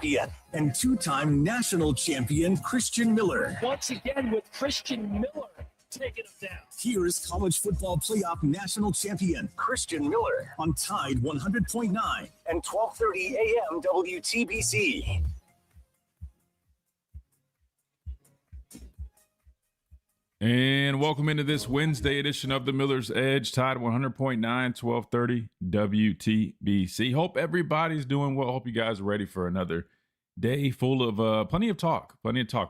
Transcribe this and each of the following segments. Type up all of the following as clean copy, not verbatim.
champion and two-time national champion Christian Miller. Once again with Christian Miller taking him down. Here is college football playoff national champion Christian Miller on Tide 100.9 and 12:30 a.m. WTBC. And welcome into this Wednesday edition of the Miller's Edge, Tide 100.9, 1230 WTBC. Hope everybody's doing well. Hope you guys are ready for another day full of plenty of talk.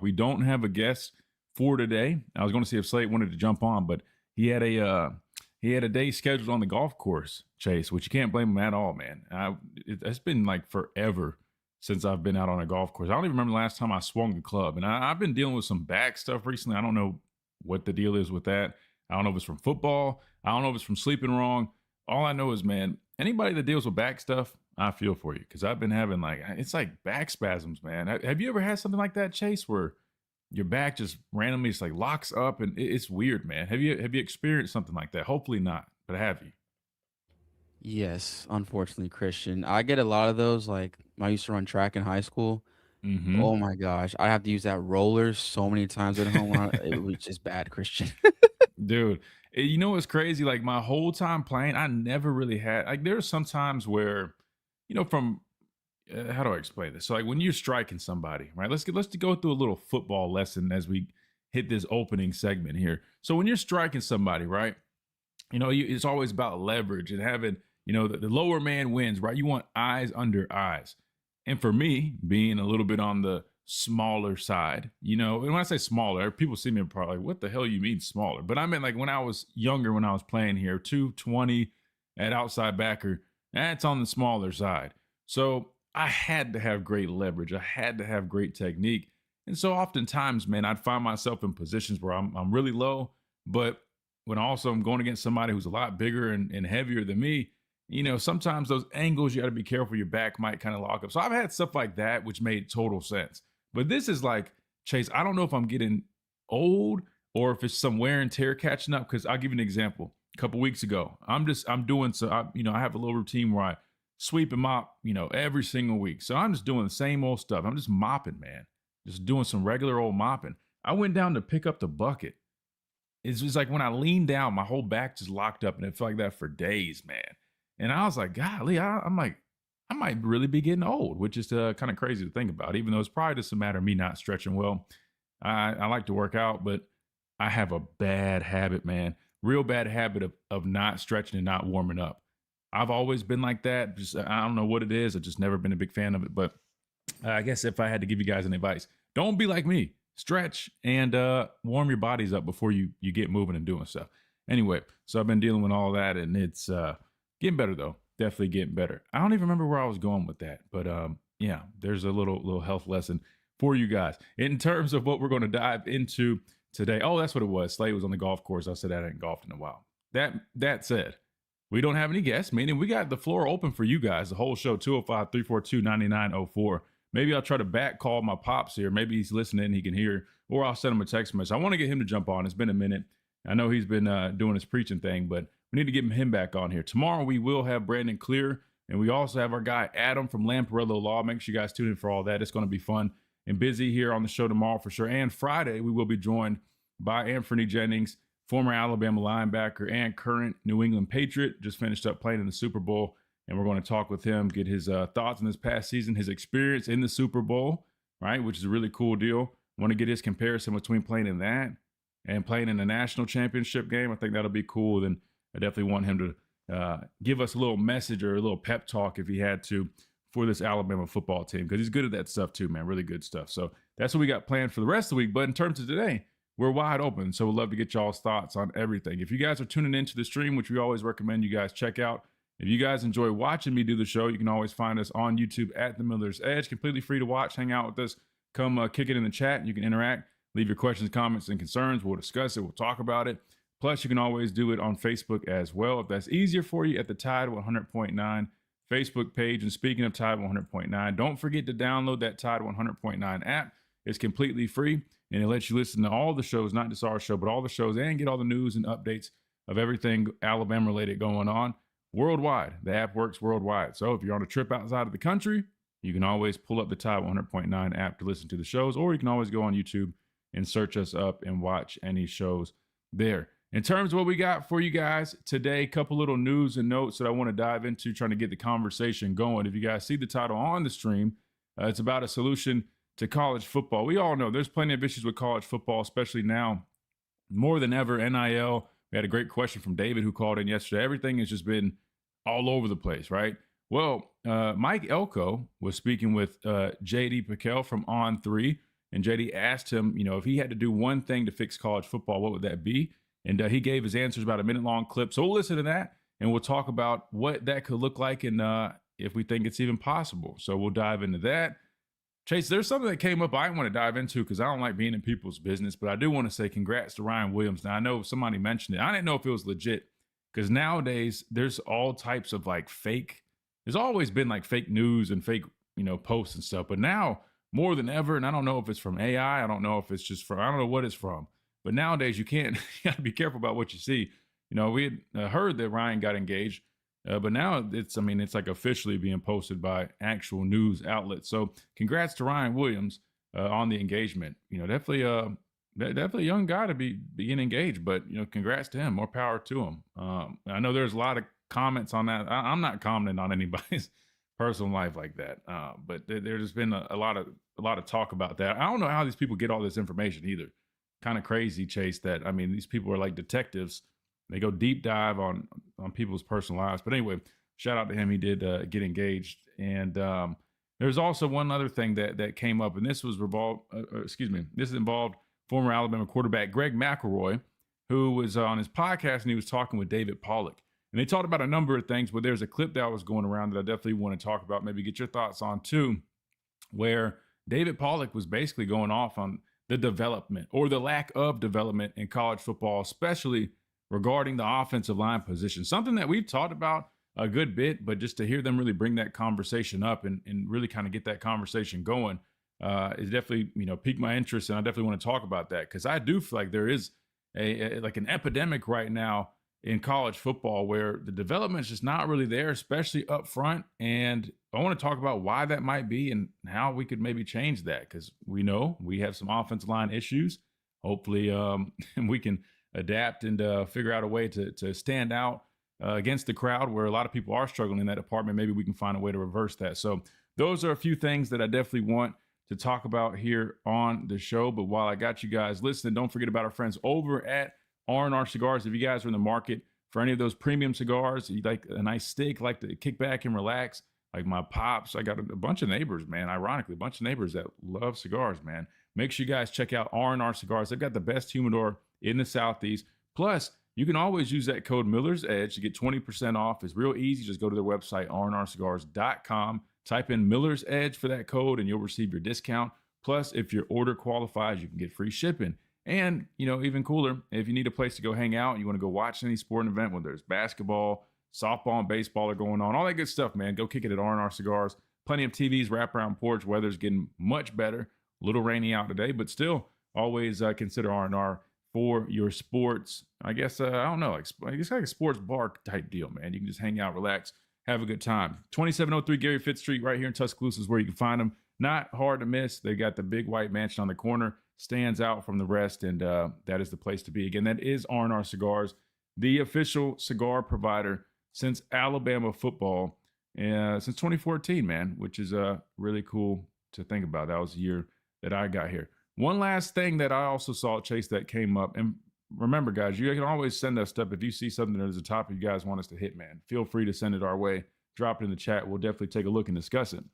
We don't have a guest for today. I was going to see if Slate wanted to jump on, but he had a day scheduled on the golf course, Chase, which you can't blame him at all, man. It's been like forever since I've been out on a golf course. I don't even remember the last time I swung the club, and I've been dealing with some back stuff recently. I don't know what the deal is with that. I don't know if it's from football. I don't know if it's from sleeping wrong. All I know is, man, anybody that deals with back stuff, I feel for you, because I've been having it's like back spasms, man. Have you ever had something like that, Chase, where your back just randomly just like locks up and it's weird, man? Have you experienced something like that? Hopefully not, but have you? Yes, unfortunately, Christian. I get a lot of those. Like, I used to run track in high school. Mm-hmm. Oh my gosh, I have to use that roller so many times at home. It was just bad, Christian. Dude, you know what's crazy? Like, my whole time playing, I never really had, like, there are some times where, from how do I explain this? So, like, when you're striking somebody, right? Let's go through a little football lesson as we hit this opening segment here. So when you're striking somebody, right? It's always about leverage and having, the lower man wins, right? You want eyes under eyes. And for me, being a little bit on the smaller side, and when I say smaller, people see me and probably like, what the hell you mean smaller? But I meant like when I was younger, when I was playing here, 220 at outside backer, that's on the smaller side. So I had to have great leverage. I had to have great technique. And so oftentimes, man, I'd find myself in positions where I'm really low, but when also I'm going against somebody who's a lot bigger and heavier than me, sometimes those angles, you got to be careful. Your back might kind of lock up. So I've had stuff like that, which made total sense. But this is like, Chase, I don't know if I'm getting old or if it's some wear and tear catching up. Because I'll give you an example. A couple weeks ago, I have a little routine where I sweep and mop, every single week. So I'm just doing the same old stuff. I'm just mopping, man. Just doing some regular old mopping. I went down to pick up the bucket. It's just like when I leaned down, my whole back just locked up, and it felt like that for days, man. And I was like, golly, I'm like, I might really be getting old, which is kind of crazy to think about, even though it's probably just a matter of me not stretching well. I like to work out, but I have a bad habit, man. Real bad habit of not stretching and not warming up. I've always been like that. Just, I don't know what it is. I've just never been a big fan of it. But I guess if I had to give you guys an advice, don't be like me. Stretch and warm your bodies up before you get moving and doing stuff. Anyway, so I've been dealing with all that, and it's getting better, though. Definitely getting better. I don't even remember where I was going with that. But yeah, there's a little health lesson for you guys. In terms of what we're going to dive into today. Oh, that's what it was. Slade was on the golf course. I said I hadn't golfed in a while. That said, we don't have any guests, meaning we got the floor open for you guys. The whole show, 205-342-9904. Maybe I'll try to back call my pops here. Maybe he's listening, he can hear, or I'll send him a text message. I want to get him to jump on. It's been a minute. I know he's been doing his preaching thing, but we need to get him back on here. Tomorrow we will have Brandon Clear, and we also have our guy Adam from Lamparello Law. Make sure you guys tune in for all that. It's going to be fun and busy here on the show tomorrow for sure. And Friday we will be joined by Anthony Jennings, former Alabama linebacker and current New England Patriot. Just finished up playing in the Super Bowl, and we're going to talk with him, get his thoughts on this past season, his experience in the Super Bowl, right, which is a really cool deal. Want to get his comparison between playing in that and playing in the national championship game. I think that'll be cool. Then I definitely want him to give us a little message or a little pep talk if he had to for this Alabama football team, because he's good at that stuff too, man. Really good stuff. So that's what we got planned for the rest of the week. But in terms of today, we're wide open. So we'd love to get y'all's thoughts on everything. If you guys are tuning into the stream, which we always recommend you guys check out, if you guys enjoy watching me do the show, you can always find us on YouTube at The Miller's Edge. Completely free to watch, hang out with us, come kick it in the chat. You can interact, leave your questions, comments, and concerns. We'll discuss it. We'll talk about it. Plus, you can always do it on Facebook as well, if that's easier for you, at the Tide 100.9 Facebook page. And speaking of Tide 100.9, don't forget to download that Tide 100.9 app. It's completely free, and it lets you listen to all the shows, not just our show, but all the shows, and get all the news and updates of everything Alabama-related going on worldwide. The app works worldwide. So if you're on a trip outside of the country, You can always pull up the Tide 100.9 app to listen to the shows, or you can always go on YouTube and search us up and watch any shows there. In terms of what we got for you guys today, a couple little news and notes that I want to dive into, trying to get the conversation going. If you guys see the title on the stream, it's about a solution to college football. We all know there's plenty of issues with college football, especially now more than ever. NIL. We had a great question from David who called in yesterday. Everything has just been all over the place, right? Well, Mike Elko was speaking with JD Piquel from On3, and JD asked him, if he had to do one thing to fix college football, what would that be? And he gave his answers, about a minute-long clip. So we'll listen to that, and we'll talk about what that could look like and if we think it's even possible. So we'll dive into that. Chase, there's something that came up I want to dive into because I don't like being in people's business, but I do want to say congrats to Ryan Williams. Now, I know somebody mentioned it. I didn't know if it was legit because nowadays there's all types of fake. There's always been fake news and fake, posts and stuff. But now more than ever, and I don't know if it's from AI. I don't know if it's just from, I don't know what it's from. But nowadays you can't, you got to be careful about what you see. We had heard that Ryan got engaged. But now it's officially being posted by actual news outlets. So congrats to Ryan Williams on the engagement. Definitely a young guy to be getting engaged, but congrats to him. More power to him. I know there's a lot of comments on that. I'm not commenting on anybody's personal life like that. But there's been a lot of talk about that. I don't know how these people get all this information either. Kind of crazy, Chase, that these people are like detectives. They go deep dive on people's personal lives. But anyway, shout out to him. He did get engaged. And there's also one other thing that came up, and this was this involved former Alabama quarterback Greg McElroy, who was on his podcast, and he was talking with David Pollack. And they talked about a number of things, but there's a clip that was going around that I definitely want to talk about, maybe get your thoughts on too, where David Pollack was basically going off on the development or the lack of development in college football, especially regarding the offensive line position, something that we've talked about a good bit, but just to hear them really bring that conversation up and really kind of get that conversation going is definitely, piqued my interest. And I definitely want to talk about that because I do feel like there is an epidemic right now in college football where the development is just not really there, especially up front. And I want to talk about why that might be and how we could maybe change that because we know we have some offensive line issues. Hopefully we can adapt and figure out a way to stand out against the crowd where a lot of people are struggling in that department. Maybe we can find a way to reverse that. So those are a few things that I definitely want to talk about here on the show. But while I got you guys listening, don't forget about our friends over at R&R Cigars. If you guys are in the market for any of those premium cigars, you like a nice stick, like to kick back and relax, like my pops, I got a bunch of neighbors, man. Ironically, a bunch of neighbors that love cigars, man. Make sure you guys check out R&R Cigars. They've got the best humidor in the Southeast. Plus, you can always use that code Miller's Edge to get 20% off. It's real easy. Just go to their website, rnrcigars.com. Type in Miller's Edge for that code, and you'll receive your discount. Plus, if your order qualifies, you can get free shipping. And, even cooler, if you need a place to go hang out, you want to go watch any sporting event, whether it's basketball, softball, and baseball are going on, all that good stuff, man. Go kick it at R&R Cigars. Plenty of TVs, wraparound porch. Weather's getting much better. A little rainy out today, but still always consider R&R for your sports. I guess, I don't know, it's like a sports bar type deal, man. You can just hang out, relax, have a good time. 2703 Gary Fitz Street right here in Tuscaloosa is where you can find them. Not hard to miss. They got the big white mansion on the corner, stands out from the rest, and that is the place to be. Again, that is R&R Cigars, the official cigar provider since Alabama football, since 2014, man, which is really cool to think about. That was the year that I got here. One last thing that I also saw, Chase, that came up, and remember, guys, you can always send us stuff. If you see something that is a topic you guys want us to hit, man, feel free to send it our way. Drop it in the chat. We'll definitely take a look and discuss it.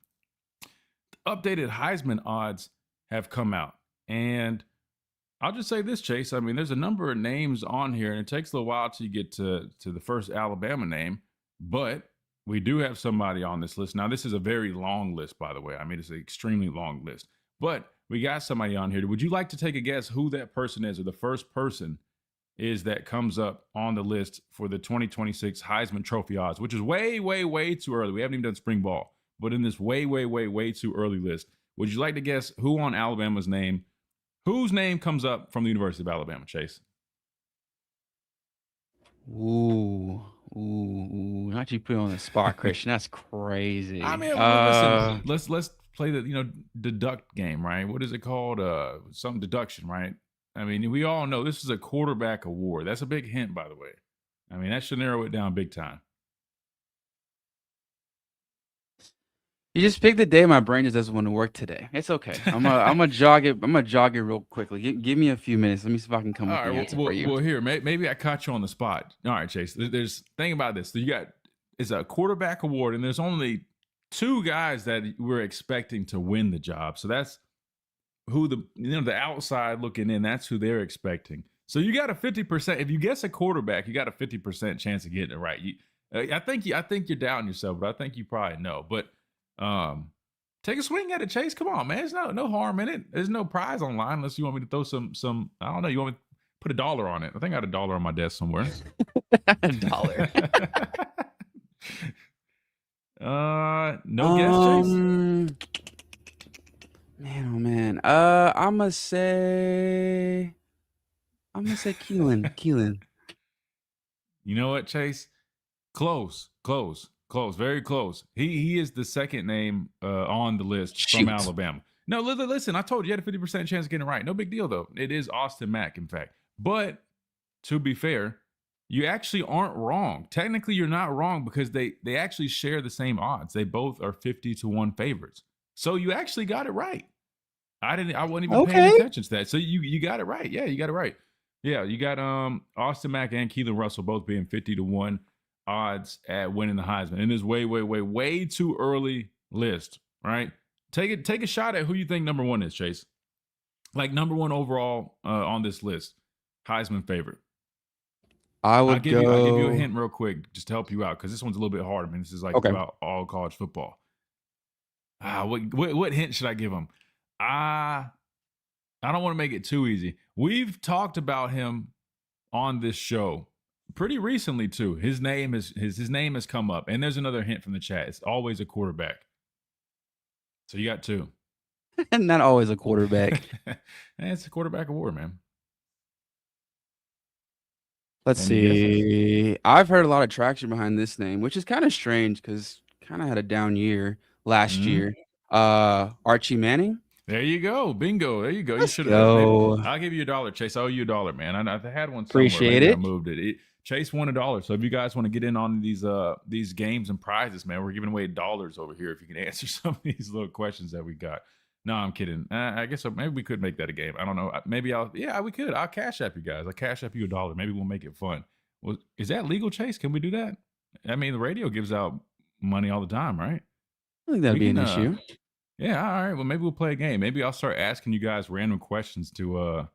Updated Heisman odds have come out. And I'll just say this, Chase. I mean, there's a number of names on here, and it takes a little while till you get to the first Alabama name. But we do have somebody on this list. Now, this is a very long list, by the way. I mean, it's an extremely long list. But we got somebody on here. Would you like to take a guess who that person is, or the first person is that comes up on the list for the 2026 Heisman Trophy odds, which is way, way, way too early. We haven't even done spring ball, but in this way, way, way, way too early list, would you like to guess who on Alabama's name, whose name comes up from the University of Alabama, Chase? Ooh, Ooh, not you put on the spot, Christian. That's I crazy. mean, well, listen, let's play the deduct game, right? What is it called? Some deduction, right? I mean, we all know this is a quarterback award. That's a big hint, by the way. I mean, that should narrow it down big time. You just picked the day my brain just doesn't want to work today. It's okay. I'm gonna jog it. I'm gonna jog it real quickly. Give me a few minutes. Let me see if I can come All up with right, the answer for you. well, here, maybe I caught you on the spot. All right, Chase. There's thing about this. You got it's a quarterback award, and there's only two guys that we're expecting to win the job. So that's who the outside looking in. That's who they're expecting. So you got a 50%. If you guess a quarterback, you got a 50% chance of getting it right. I think you're doubting yourself, but I think you probably know. But take a swing at it, Chase. Come on, man. There's no harm in it. There's no prize online unless you want me to throw some. I don't know. You want me to put $1 on it? I think I got $1 on my desk somewhere. $1. No guess, Chase. Man, oh man. I'm gonna say Keelan. You know what, Chase? Close, very close. He is the second name on the list from Alabama. No, listen, I told you had a 50% chance of getting it right. No big deal, though. It is Austin Mack, in fact. But to be fair, you actually aren't wrong. Technically, you're not wrong because they actually share the same odds. They both are 50-1 favorites. So you actually got it right. I wasn't even paying attention to that. So you got it right. Yeah, you got it right. Yeah, you got Austin Mack and Keelan Russell both being 50-1 odds at winning the Heisman. In this way too early list, right? Take a shot at who you think number one is, Chase. Like number one overall on this list, Heisman favorite. I'll give you a hint real quick just to help you out because this one's a little bit hard. I mean, this is like about all college football. What hint should I give him? I don't want to make it too easy. We've talked about him on this show pretty recently too. His name has come up, and there's another hint from the chat. It's always a quarterback. So you got two. Not always a quarterback. It's a quarterback award, man. Let's see. I've heard a lot of traction behind this name, which is kind of strange because kind of had a down year last year. Archie Manning. There you go. Bingo. There you go. Let's you should have. go. I'll give you $1, Chase. I owe you $1, man. I had one somewhere. Appreciate it. I moved it. Chase won $1. So if you guys want to get in on these games and prizes, man, we're giving away $1 over here if you can answer some of these little questions that we got. No, I'm kidding. I guess maybe we could make that a game. I don't know. Maybe we could. I'll cash app you guys. I'll cash app you $1. Maybe we'll make it fun. Well, is that legal, Chase? Can we do that? I mean, the radio gives out money all the time, right? I think that'd be an issue. Yeah, all right. Well, maybe we'll play a game. Maybe I'll start asking you guys random questions to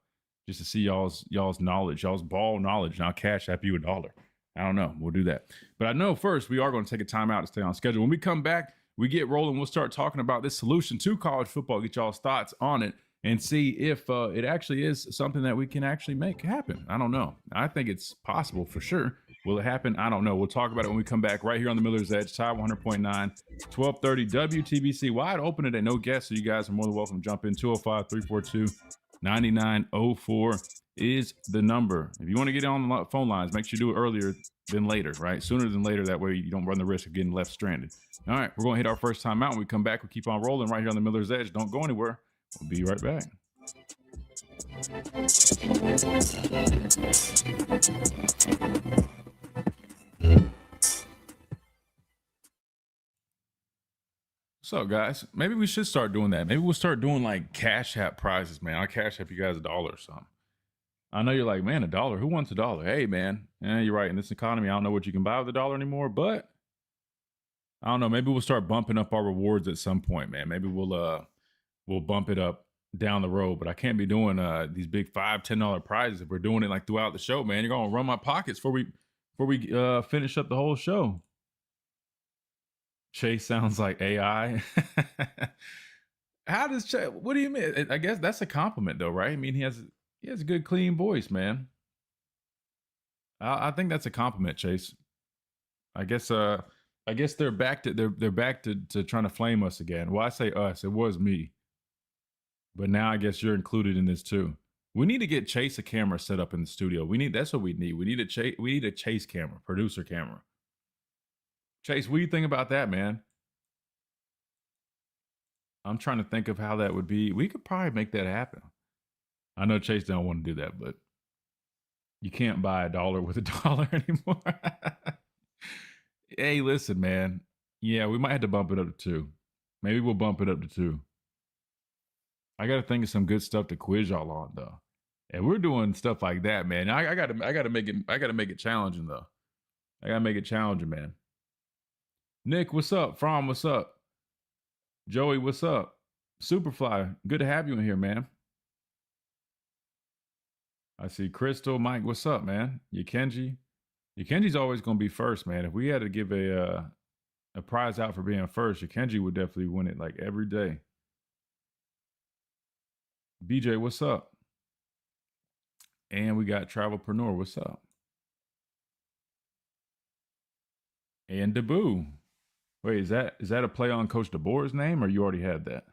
just to see y'all's knowledge, y'all's ball knowledge, and I'll cash app you $1. I don't know. We'll do that. But I know first we are going to take a time out to stay on schedule. When we come back, we get rolling. We'll start talking about this solution to college football, get y'all's thoughts on it, and see if it actually is something that we can actually make happen. I don't know. I think it's possible for sure. Will it happen? I don't know. We'll talk about it when we come back right here on the Miller's Edge, Tide 100.9, 1230 WTBC. Wide open today. No guests, so you guys are more than welcome to jump in. 205-342-9904 is the number. If you want to get on the phone lines, make sure you do it earlier than later, right? Sooner than later. That way you don't run the risk of getting left stranded. All right, we're going to hit our first time out. When we come back, we keep on rolling right here on the Miller's Edge. Don't go anywhere. We'll be right back. What's up, guys? Maybe we should start doing that. Maybe we'll start doing like cash app prizes, man. I'll cash app you guys $1 or something. I know you're like, man, $1? Who wants $1? Hey, man. Yeah, you're right. In this economy, I don't know what you can buy with $1 anymore, but I don't know. Maybe we'll start bumping up our rewards at some point, man. Maybe we'll bump it up down the road, but I can't be doing these big $5, $10 prizes if we're doing it like throughout the show, man. You're gonna run my pockets before we finish up the whole show. Chase sounds like AI. How does Chase? What do you mean? I guess that's a compliment, though, right? I mean, he has a good, clean voice, man. I think that's a compliment, Chase. I guess they're back to trying to flame us again. Well, I say us. It was me. But now I guess you're included in this too. We need to get Chase a camera set up in the studio. That's what we need. We need a Chase camera, producer camera. Chase, what do you think about that, man? I'm trying to think of how that would be. We could probably make that happen. I know Chase don't want to do that, but you can't buy $1 with $1 anymore. Hey, listen, man. Yeah, we might have to bump it up to 2. Maybe we'll bump it up to 2. I got to think of some good stuff to quiz y'all on, though. And we're doing stuff like that, man. I gotta make it challenging, though. I gotta make it challenging, man. Nick, what's up? From, what's up? Joey, what's up? Superfly, good to have you in here, man. I see Crystal, Mike, what's up, man? Yakenji's always gonna be first, man. If we had to give a prize out for being first, Yakenji would definitely win it like every day. BJ, what's up? And we got Travelpreneur, what's up? And Deboo. Wait, is that a play on Coach DeBoer's name, or you already had that?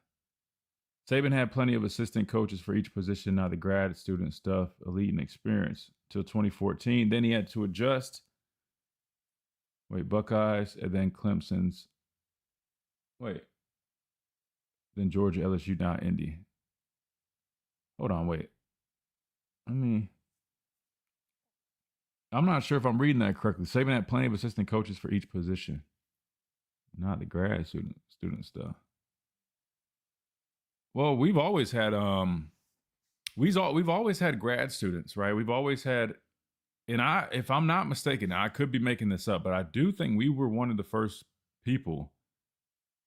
Saban had plenty of assistant coaches for each position, not the grad student stuff, elite and experience, till 2014. Then he had to adjust. Wait, Buckeyes, and then Clemson's. Wait. Then Georgia, LSU, now Indy. Hold on, wait. I'm not sure if I'm reading that correctly. Saban had plenty of assistant coaches for each position, not the grad student stuff. Well, we've always had we've always had grad students, right? We've always had, and if I'm not mistaken, I could be making this up, but I do think we were one of the first people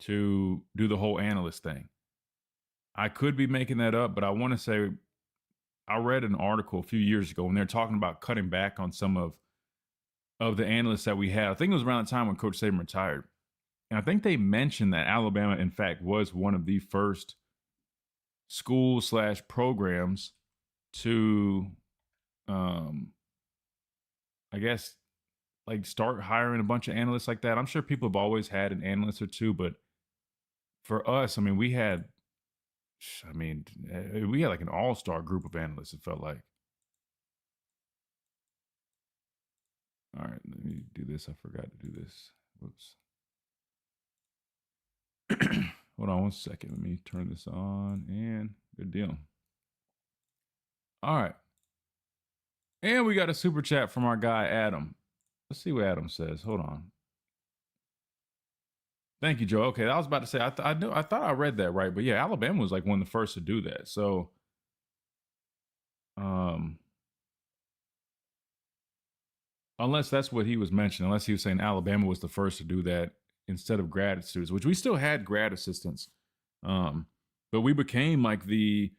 to do the whole analyst thing. I could be making that up, but I want to say I read an article a few years ago when they're talking about cutting back on some of the analysts that we had. I think it was around the time when Coach Saban retired. And I think they mentioned that Alabama, in fact, was one of the first schools/programs to, I guess, like start hiring a bunch of analysts like that. I'm sure people have always had an analyst or two, but for us, we had like an all-star group of analysts, it felt like. All right, let me do this. I forgot to do this. Whoops. Hold on 1 second. Let me turn this on, and good deal. All right. And we got a super chat from our guy, Adam. Let's see what Adam says. Hold on. Thank you, Joe. Okay, I was about to say, I thought I read that right, but yeah, Alabama was like one of the first to do that. So, unless that's what he was mentioning, unless he was saying Alabama was the first to do that instead of grad students, which we still had grad assistants, but we became like the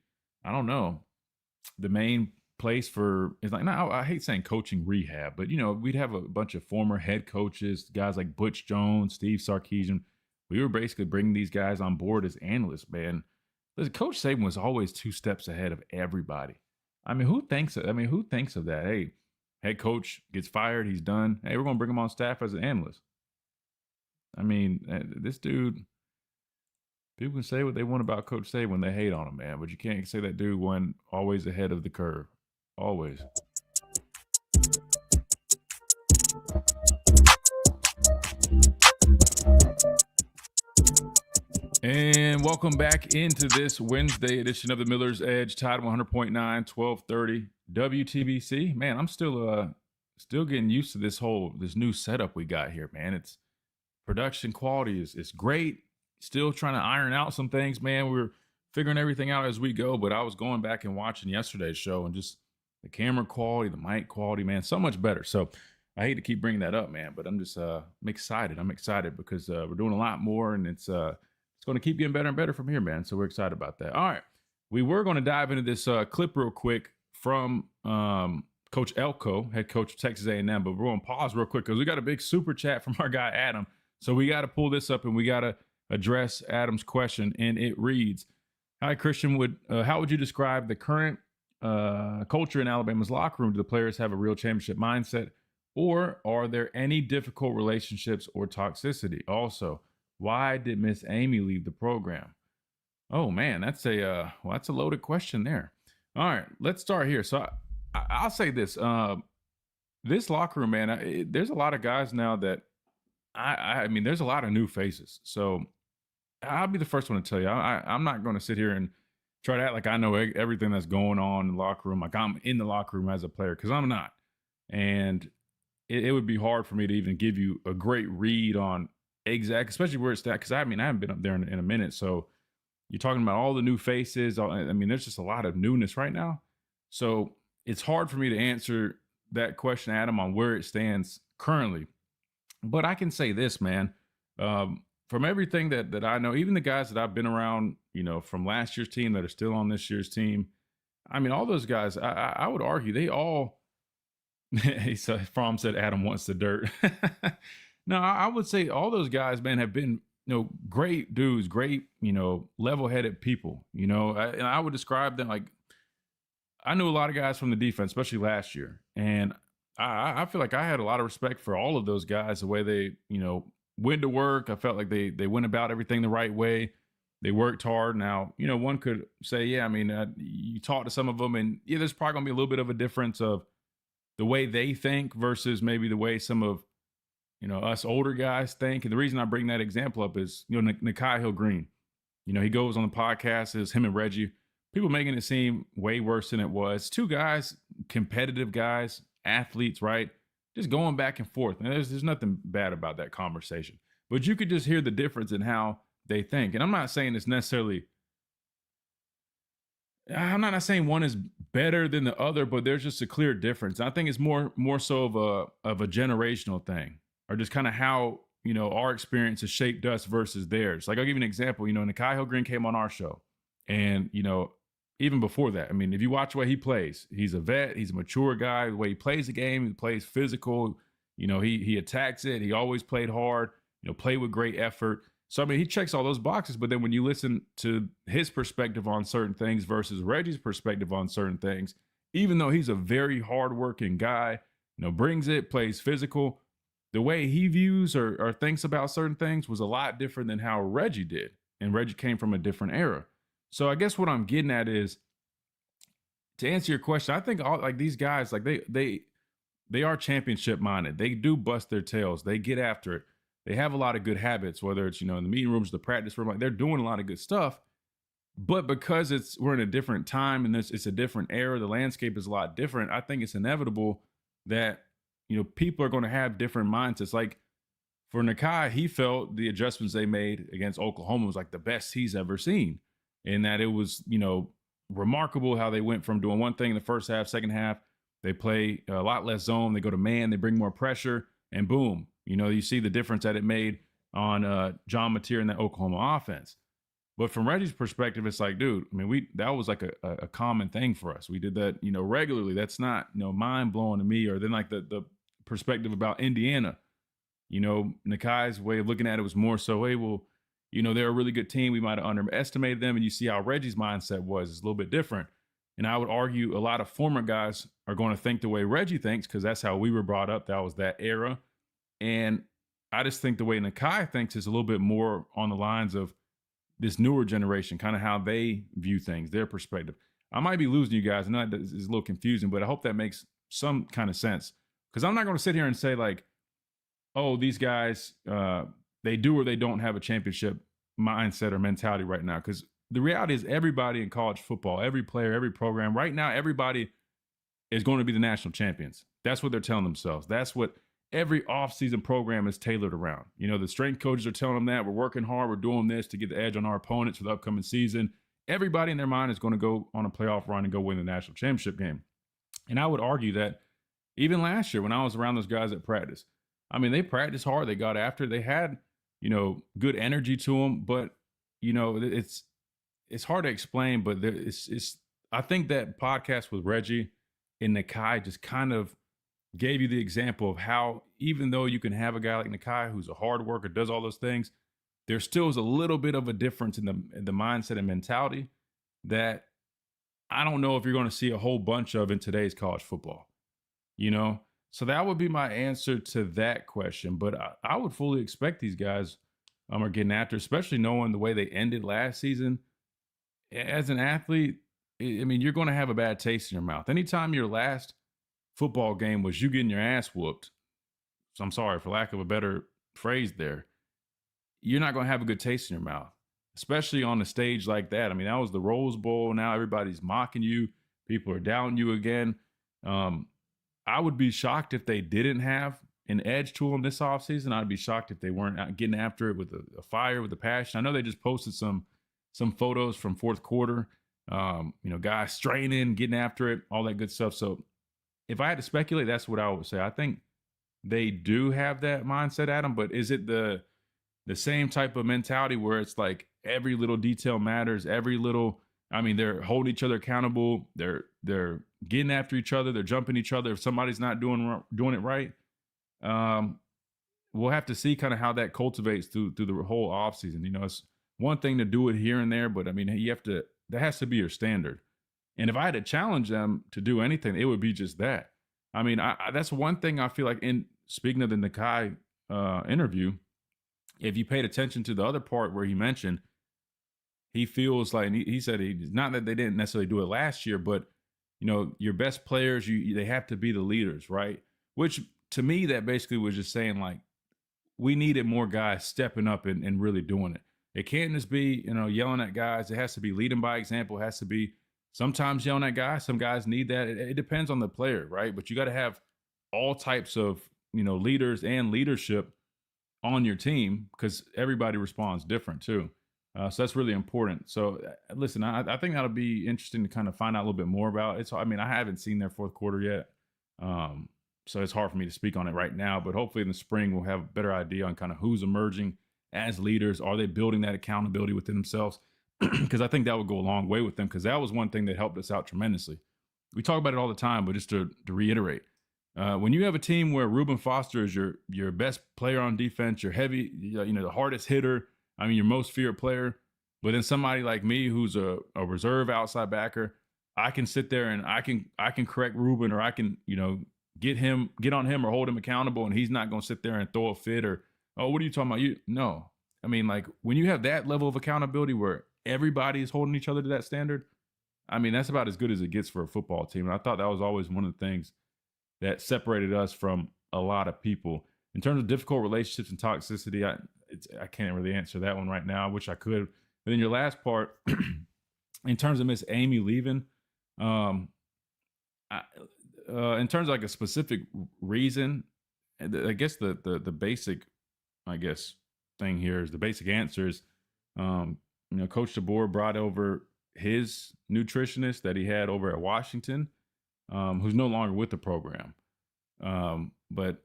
main place for, it's like, now I hate saying coaching rehab, but we'd have a bunch of former head coaches, guys like Butch Jones, Steve Sarkisian. We were basically bringing these guys on board as analysts, man. Listen, Coach Saban was always 2 steps ahead of everybody. Who thinks of that? Hey, head coach gets fired, he's done. Hey, we're going to bring him on staff as an analyst. This dude, people can say what they want about Coach Saban when they hate on him, man, but you can't say that dude went always ahead of the curve. Always. And welcome back into this Wednesday edition of the Miller's Edge, Tide 100.9, 1230 WTBC. Man, I'm still getting used to this new setup we got here, man. It's production quality is great. Still trying to iron out some things, man. We're figuring everything out as we go, but I was going back and watching yesterday's show, and just the camera quality, the mic quality, man, so much better. So I hate to keep bringing that up, man, but I'm just I'm excited. I'm excited because we're doing a lot more, and it's going to keep getting better and better from here, man. So we're excited about that. All right. We were going to dive into this clip real quick from Coach Elko, head coach of Texas A&M, but we're going to pause real quick because we got a big super chat from our guy, Adam. So we got to pull this up, and we got to address Adam's question, and it reads, hi, Christian, how would you describe the current culture in Alabama's locker room? Do the players have a real championship mindset, or are there any difficult relationships or toxicity? Also, why did Miss Amy leave the program? Oh man, that's a loaded question there. All right, let's start here. So I'll say this: this locker room, man, there's a lot of guys now that I mean, there's a lot of new faces. So I'll be the first one to tell you, I'm not going to sit here and try to act like I know everything that's going on in the locker room, like I'm in the locker room as a player, because I'm not. And it would be hard for me to even give you a great read on exact, especially where it's at, because I mean, I haven't been up there in a minute. So you're talking about all the new faces. I mean, there's just a lot of newness right now. So it's hard for me to answer that question, Adam, on where it stands currently. But I can say this, man. From everything that I know, even the guys that I've been around, from last year's team that are still on this year's team, I mean, all those guys, I would argue they all. Fromm said Adam wants the dirt. No, I would say all those guys, man, have been great dudes, great level-headed people. And I would describe them like I knew a lot of guys from the defense, especially last year, and I feel like I had a lot of respect for all of those guys, the way they went to work. I felt like they went about everything the right way. They worked hard. Now, one could say, yeah, I mean, you talk to some of them, and yeah, there's probably gonna be a little bit of a difference of the way they think versus maybe the way some of us older guys think. And the reason I bring that example up is Nakai Hill-Green. He goes on the podcast, is him and Reggie. People making it seem way worse than it was. Two guys, competitive guys, athletes, right? Just going back and forth. And there's nothing bad about that conversation. But you could just hear the difference in how they think. And I'm not saying it's necessarily, I'm not saying one is better than the other, but there's just a clear difference. I think it's more so of a generational thing, or just kind of how our experience has shaped us versus theirs. Like, I'll give you an example. Nakai Hill-Green came on our show, and even before that, I mean, if you watch the way he plays, he's a vet, he's a mature guy. The way he plays the game, he plays physical. He attacks it. He always played hard. Played with great effort. So, I mean, he checks all those boxes, but then when you listen to his perspective on certain things versus Reggie's perspective on certain things, even though he's a very hardworking guy, brings it, plays physical, the way he views or thinks about certain things was a lot different than how Reggie did. And Reggie came from a different era. So I guess what I'm getting at is, to answer your question, I think all like these guys, like they are championship minded. They do bust their tails. They get after it. They have a lot of good habits, whether it's, in the meeting rooms, the practice room, like they're doing a lot of good stuff. But because we're in a different time and it's a different era, the landscape is a lot different. I think it's inevitable that, people are going to have different mindsets. Like for Nakai, he felt the adjustments they made against Oklahoma was like the best he's ever seen. And that it was, remarkable how they went from doing one thing in the first half, second half, they play a lot less zone. They go to man, they bring more pressure, and boom, you see the difference that it made on John Mateer in that Oklahoma offense. But from Reggie's perspective, it's like, dude, I mean, that was like a common thing for us. We did that, regularly. That's not, mind blowing to me. Or then like the perspective about Indiana, Nakai's way of looking at it was more so, hey, well, they're a really good team. We might have underestimated them. And you see how Reggie's mindset was. It's a little bit different. And I would argue a lot of former guys are going to think the way Reggie thinks, because that's how we were brought up. That was that era. And I just think the way Nakai thinks is a little bit more on the lines of this newer generation, kind of how they view things, their perspective. I might be losing you guys. I know that is a little confusing, but I hope that makes some kind of sense. Because I'm not going to sit here and say like, oh, these guys, they do or they don't have a championship mindset or mentality right now. Because the reality is everybody in college football, every player, every program, right now, everybody is going to be the national champions. That's what they're telling themselves. That's what every offseason program is tailored around. The strength coaches are telling them that we're working hard, we're doing this to get the edge on our opponents for the upcoming season. Everybody in their mind is going to go on a playoff run and go win the national championship game. And I would argue that even last year when I was around those guys at practice, I mean, they practiced hard, they got after it, they had, good energy to them, but, it's hard to explain, but I think that podcast with Reggie and Nakai just kind of gave you the example of how, even though you can have a guy like Nakai who's a hard worker, does all those things, there still is a little bit of a difference in the mindset and mentality that I don't know if you're going to see a whole bunch of in today's college football, So that would be my answer to that question. But I would fully expect these guys are getting after, especially knowing the way they ended last season. As an athlete, I mean, you're going to have a bad taste in your mouth. Anytime your last football game was you getting your ass whooped, so I'm sorry, for lack of a better phrased there, you're not going to have a good taste in your mouth, especially on a stage like that. I mean, that was the Rose Bowl. Now everybody's mocking you. People are doubting you again. I would be shocked if they didn't have an edge to them this offseason. I'd be shocked if they weren't getting after it with a fire, with a passion. I know they just posted some photos from fourth quarter, guys straining, getting after it, all that good stuff. So if I had to speculate, that's what I would say. I think they do have that mindset, Adam, but is it the same type of mentality where it's like every little detail matters, they're holding each other accountable. They're getting after each other. They're jumping each other. If somebody's not doing it right, we'll have to see kind of how that cultivates through the whole offseason. It's one thing to do it here and there, but I mean, that has to be your standard. And if I had to challenge them to do anything, it would be just that. I mean, that's one thing I feel like, in speaking of the Nakai interview, if you paid attention to the other part where he mentioned, he feels like, he said, not that they didn't necessarily do it last year, but your best players, they have to be the leaders, right? Which to me, that basically was just saying, like, we needed more guys stepping up and really doing it. It can't just be, yelling at guys. It has to be leading by example. It has to be sometimes yelling at guys. Some guys need that. It depends on the player, right? But you got to have all types of, leaders and leadership on your team, because everybody responds different too. So that's really important. So listen, I think that'll be interesting to kind of find out a little bit more about it. So, I mean, I haven't seen their fourth quarter yet. So it's hard for me to speak on it right now, but hopefully in the spring we'll have a better idea on kind of who's emerging as leaders. Are they building that accountability within themselves? Because I think that would go a long way with them, because that was one thing that helped us out tremendously. We talk about it all the time, but just to reiterate, when you have a team where Reuben Foster is your best player on defense, your heavy, the hardest hitter, your most feared player, but then somebody like me who's a reserve outside backer, I can sit there and I can correct Reuben, or I can, get on him or hold him accountable, and he's not going to sit there and throw a fit or, oh, what are you talking about? No. I mean, like, when you have that level of accountability where everybody is holding each other to that standard, that's about as good as it gets for a football team. And I thought that was always one of the things that separated us from a lot of people. In terms of difficult relationships and toxicity, I can't really answer that one right now. I wish I could. But then your last part, in terms of Miss Amy leaving, in terms of like a specific reason, I guess the basic, thing here is, the basic answer is, Coach DeBoer brought over his nutritionist that he had over at Washington, who's no longer with the program. But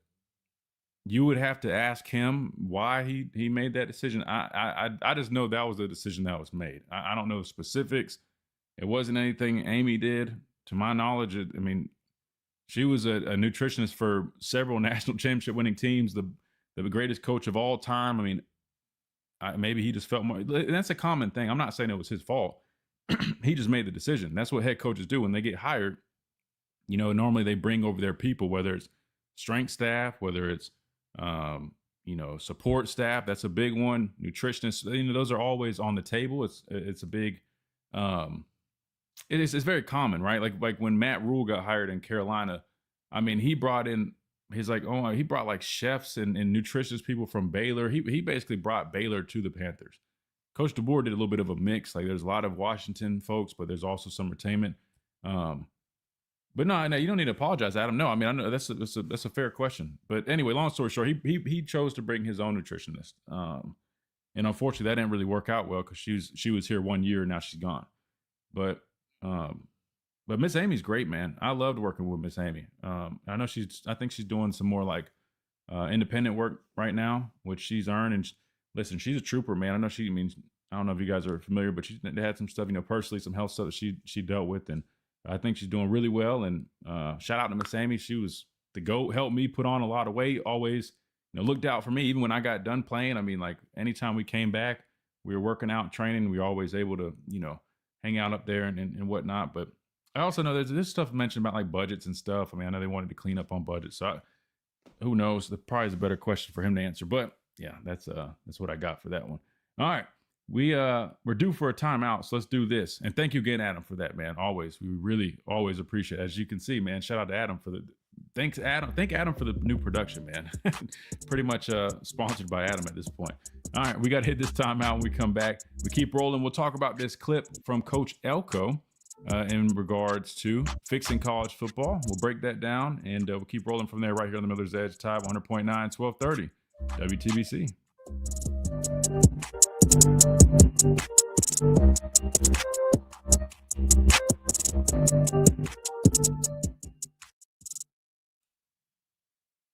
you would have to ask him why he made that decision. I just know that was the decision that was made. I don't know the specifics. It wasn't anything Amy did, to my knowledge. She was a nutritionist for several national championship winning teams, the greatest coach of all time. Maybe he just felt more. That's a common thing. I'm not saying it was his fault. He just made the decision. That's what head coaches do when they get hired. Normally they bring over their people, whether it's strength staff, whether it's support staff. That's a big one. Nutritionists. Those are always on the table. It's a big. It's very common, right? Like when Matt Rule got hired in Carolina, he brought in. He brought like chefs and nutritious people from Baylor. He basically brought Baylor to the Panthers. Coach DeBoer did a little bit of a mix. Like, there's a lot of Washington folks, but there's also some retainment. But no, you don't need to apologize, Adam. No, I know that's a fair question. But anyway, long story short, he chose to bring his own nutritionist. And unfortunately, that didn't really work out well, because she was here 1 year and now she's gone. But Miss Amy's great, man. I loved working with Miss Amy. I know I think she's doing some more like independent work right now, which she's earned. And listen, she's a trooper, man. I know I don't know if you guys are familiar, but they had some stuff, personally, some health stuff that she dealt with, and I think she's doing really well. And shout out to Miss Amy. She was the GOAT, helped me put on a lot of weight, always, looked out for me. Even when I got done playing, like anytime we came back, we were working out, training. We were always able to, hang out up there and whatnot. But I also know there's this stuff mentioned about like budgets and stuff. I know they wanted to clean up on budgets. So who knows? That probably is a better question for him to answer. But yeah, that's what I got for that one. All right. We're due for a timeout, so let's do this. And thank you again, Adam, for that, man. Always. We really always appreciate it. As you can see, man, shout out to Adam for thanks Adam. Thank Adam for the new production, man. Pretty much sponsored by Adam at this point. All right, we got to hit this timeout. When we come back, we keep rolling. We'll talk about this clip from Coach Elko in regards to fixing college football. We'll break that down, and we'll keep rolling from there right here on the Miller's Edge. Tide 100.9, 1230, WTBC.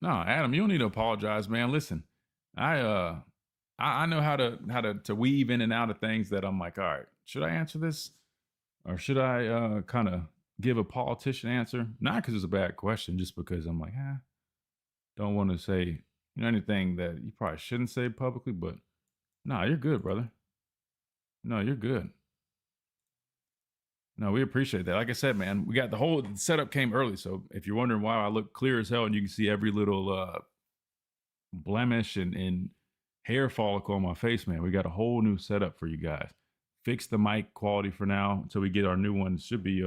No, Adam, you don't need to apologize, man. Listen, I know how to weave in and out of things that I'm like, all right, should I answer this, or should I kind of give a politician answer? Not because it's a bad question, just because I'm like, don't want to say anything that you probably shouldn't say publicly. But no, you're good, brother. No, you're good. No, we appreciate that. Like I said, man, we got the whole setup came early. So if you're wondering why I look clear as hell and you can see every little blemish and hair follicle on my face, man, we got a whole new setup for you guys. Fix the mic quality for now until we get our new one. Should be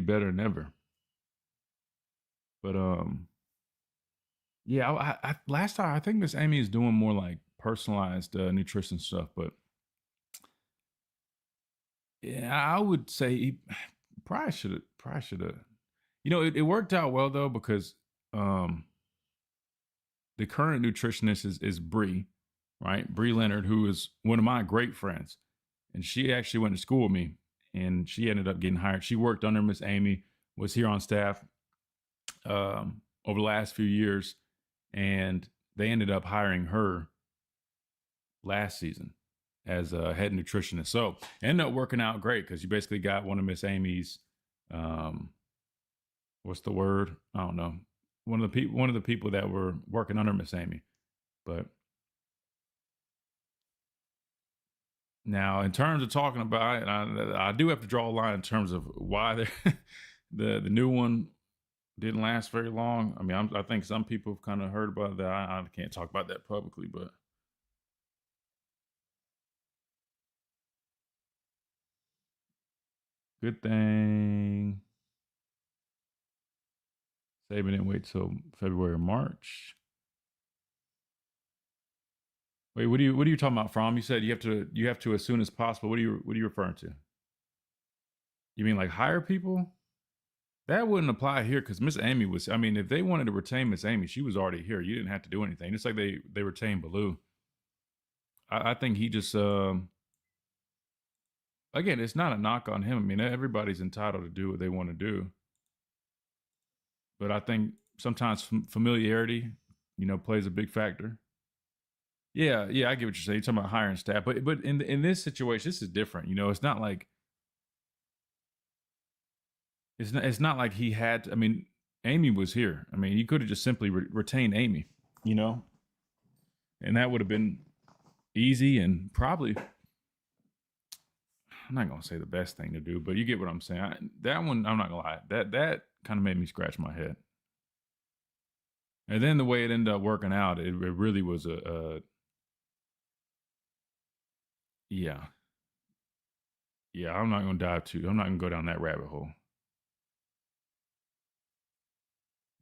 better than ever. But yeah, I last time I think Miss Amy is doing more like personalized nutrition stuff, but yeah, I would say he probably should have. It worked out well though, because the current nutritionist is Bree, right? Bree Leonard, who is one of my great friends, and she actually went to school with me, and she ended up getting hired. She worked under Miss Amy, was here on staff over the last few years, and they ended up hiring her last season as a head nutritionist. So it ended up working out great, because you basically got one of Miss Amy's, what's the word? I don't know. One of the people that were working under Miss Amy. But now, in terms of talking about it, I do have to draw a line in terms of why the new one didn't last very long. I mean, I think some people have kind of heard about that. I can't talk about that publicly, but good thing Saban didn't wait till February or March. Wait, what are you talking about, From? You said you have to as soon as possible. What are you referring to? You mean like hire people? That wouldn't apply here, because Miss Amy was. I mean, if they wanted to retain Miss Amy, she was already here. You didn't have to do anything. Just like they retained Baloo. I think he just again, it's not a knock on him. I mean, everybody's entitled to do what they want to do. But I think sometimes familiarity, plays a big factor. Yeah, I get what you're saying. You're talking about hiring staff, but in this situation, this is different. It's not like it's not like he had. I mean, Amy was here. I mean, you could have just simply retained Amy, and that would have been easy and probably. I'm not gonna say the best thing to do, but you get what I'm saying. That one, I'm not gonna lie. That kind of made me scratch my head. And then the way it ended up working out, it really was yeah. I'm not gonna I'm not gonna go down that rabbit hole.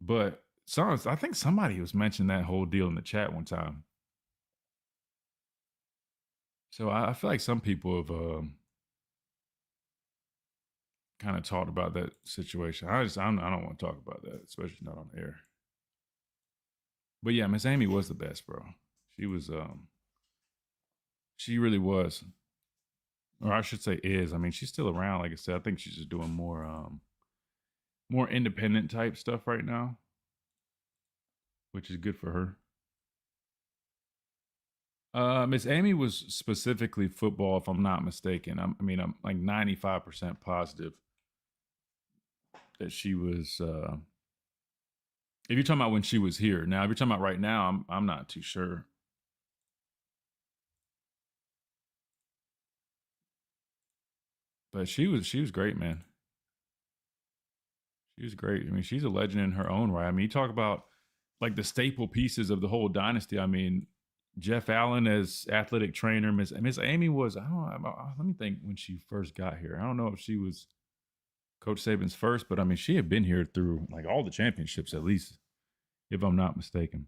But I think somebody was mentioning that whole deal in the chat one time. So I feel like some people have kind of talked about that situation. I don't want to talk about that, especially not on air. But yeah, Miss Amy was the best, bro. She was she really was. Or I should say is. I mean, she's still around. Like I said, I think she's just doing more independent type stuff right now, which is good for her. Miss Amy was specifically football, if I'm not mistaken. I'm like 95% positive that she was. If you're talking about when she was here, now if you're talking about right now, I'm not too sure. But she was great, man. She was great. I mean, she's a legend in her own right. I mean, you talk about like the staple pieces of the whole dynasty. I mean, Jeff Allen as athletic trainer. Miss Amy was. I don't know. Let me think. When she first got here, I don't know if she was Coach Saban's first, but I mean, she had been here through like all the championships at least, if I'm not mistaken.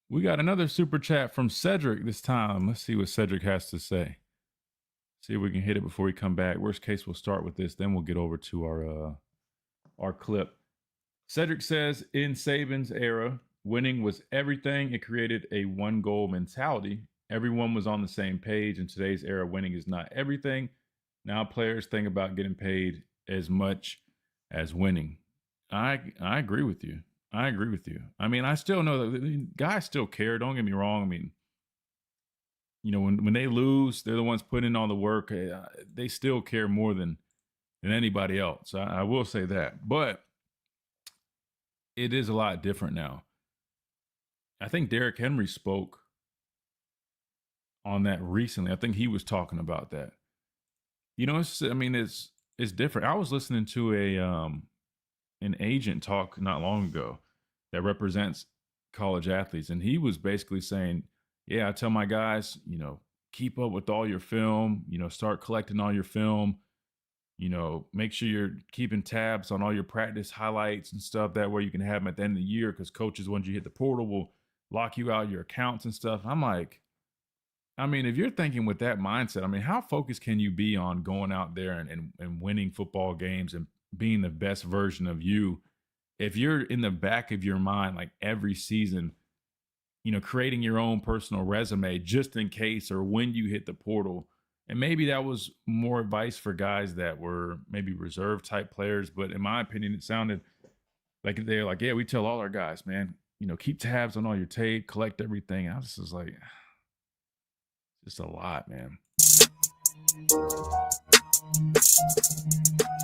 We got another super chat from Cedric this time. Let's see what Cedric has to say. See if we can hit it before we come back. Worst case, we'll start with this, then we'll get over to our clip. Cedric says, in Saban's era, winning was everything. It created a one-goal mentality. Everyone was on the same page. In today's era, winning is not everything. Now players think about getting paid as much as winning. I agree with you. I agree with you. I mean, I still know that guys still care. Don't get me wrong. I mean, you know, when they lose, they're the ones putting in all the work. They still care more than anybody else. I will say that. But it is a lot different now. I think Derrick Henry spoke on that recently. I think he was talking about that. You know, it's different. I was listening to an agent talk not long ago that represents college athletes, and he was basically saying, yeah, I tell my guys, you know, keep up with all your film, you know, start collecting all your film, you know, make sure you're keeping tabs on all your practice highlights and stuff. That way you can have them at the end of the year, because coaches, once you hit the portal, will lock you out your accounts and stuff. I'm like, I mean, if you're thinking with that mindset, I mean, how focused can you be on going out there and winning football games and being the best version of you if you're in the back of your mind, like every season, you know, creating your own personal resume just in case or when you hit the portal? And maybe that was more advice for guys that were maybe reserve type players. But in my opinion, it sounded like they're like, yeah, we tell all our guys, man, you know, keep tabs on all your tape, collect everything. I was just like, just a lot, man.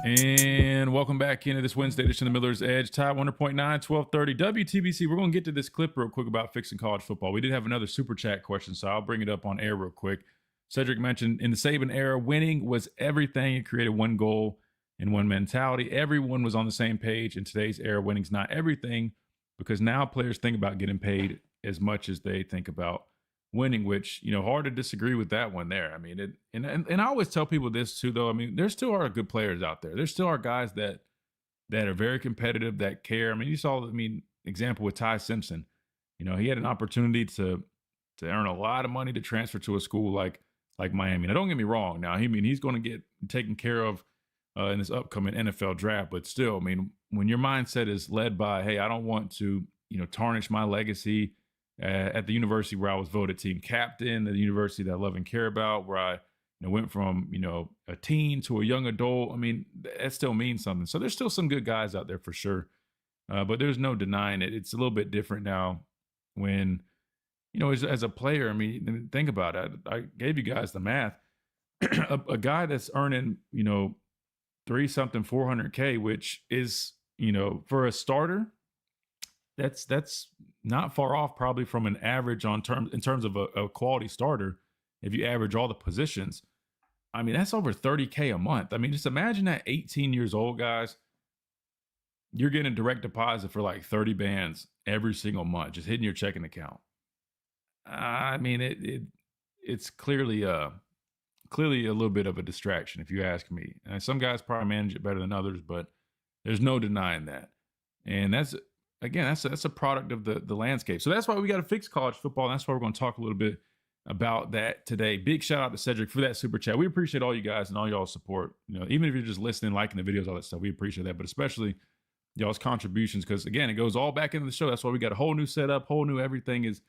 And welcome back into this Wednesday edition of Miller's Edge. Tide 100.9, 1230 WTBC. We're going to get to this clip real quick about fixing college football. We did have another super chat question, so I'll bring it up on air real quick. Cedric mentioned in the Saban era, winning was everything. It created one goal and one mentality. Everyone was on the same page. In today's era, winning's not everything, because now players think about getting paid as much as they think about winning, which, you know, hard to disagree with that one there. I mean, and I always tell people this too, though. I mean, there still are good players out there. There still are guys that are very competitive, that care. I mean, you saw, I mean, example with Ty Simpson. You know, he had an opportunity to earn a lot of money to transfer to a school like Miami. Now, don't get me wrong. Now, he's going to get taken care of in this upcoming NFL draft, but still, I mean, when your mindset is led by, hey, I don't want to, you know, tarnish my legacy at the university where I was voted team captain, the university that I love and care about, where I, you know, went from, you know, a teen to a young adult. I mean, that still means something. So there's still some good guys out there for sure, but there's no denying it. It's a little bit different now when, you know, as a player. I mean, think about it. I gave you guys the math. a guy that's earning, you know, 400K, which is, you know, for a starter, that's not far off probably from an average in terms of a quality starter. If you average all the positions, I mean, that's over 30K a month. I mean, just imagine that 18 years old, guys, you're getting a direct deposit for like 30 bands every single month, just hitting your checking account. I mean, it's clearly a little bit of a distraction, if you ask me. And some guys probably manage it better than others, but there's no denying that. And that's a product of the landscape. So that's why we got to fix college football. And that's why we're going to talk a little bit about that today. Big shout out to Cedric for that super chat. We appreciate all you guys and all y'all's support. You know, even if you're just listening, liking the videos, all that stuff, we appreciate that. But especially y'all's contributions, because again, it goes all back into the show. That's why we got a whole new setup, whole new everything is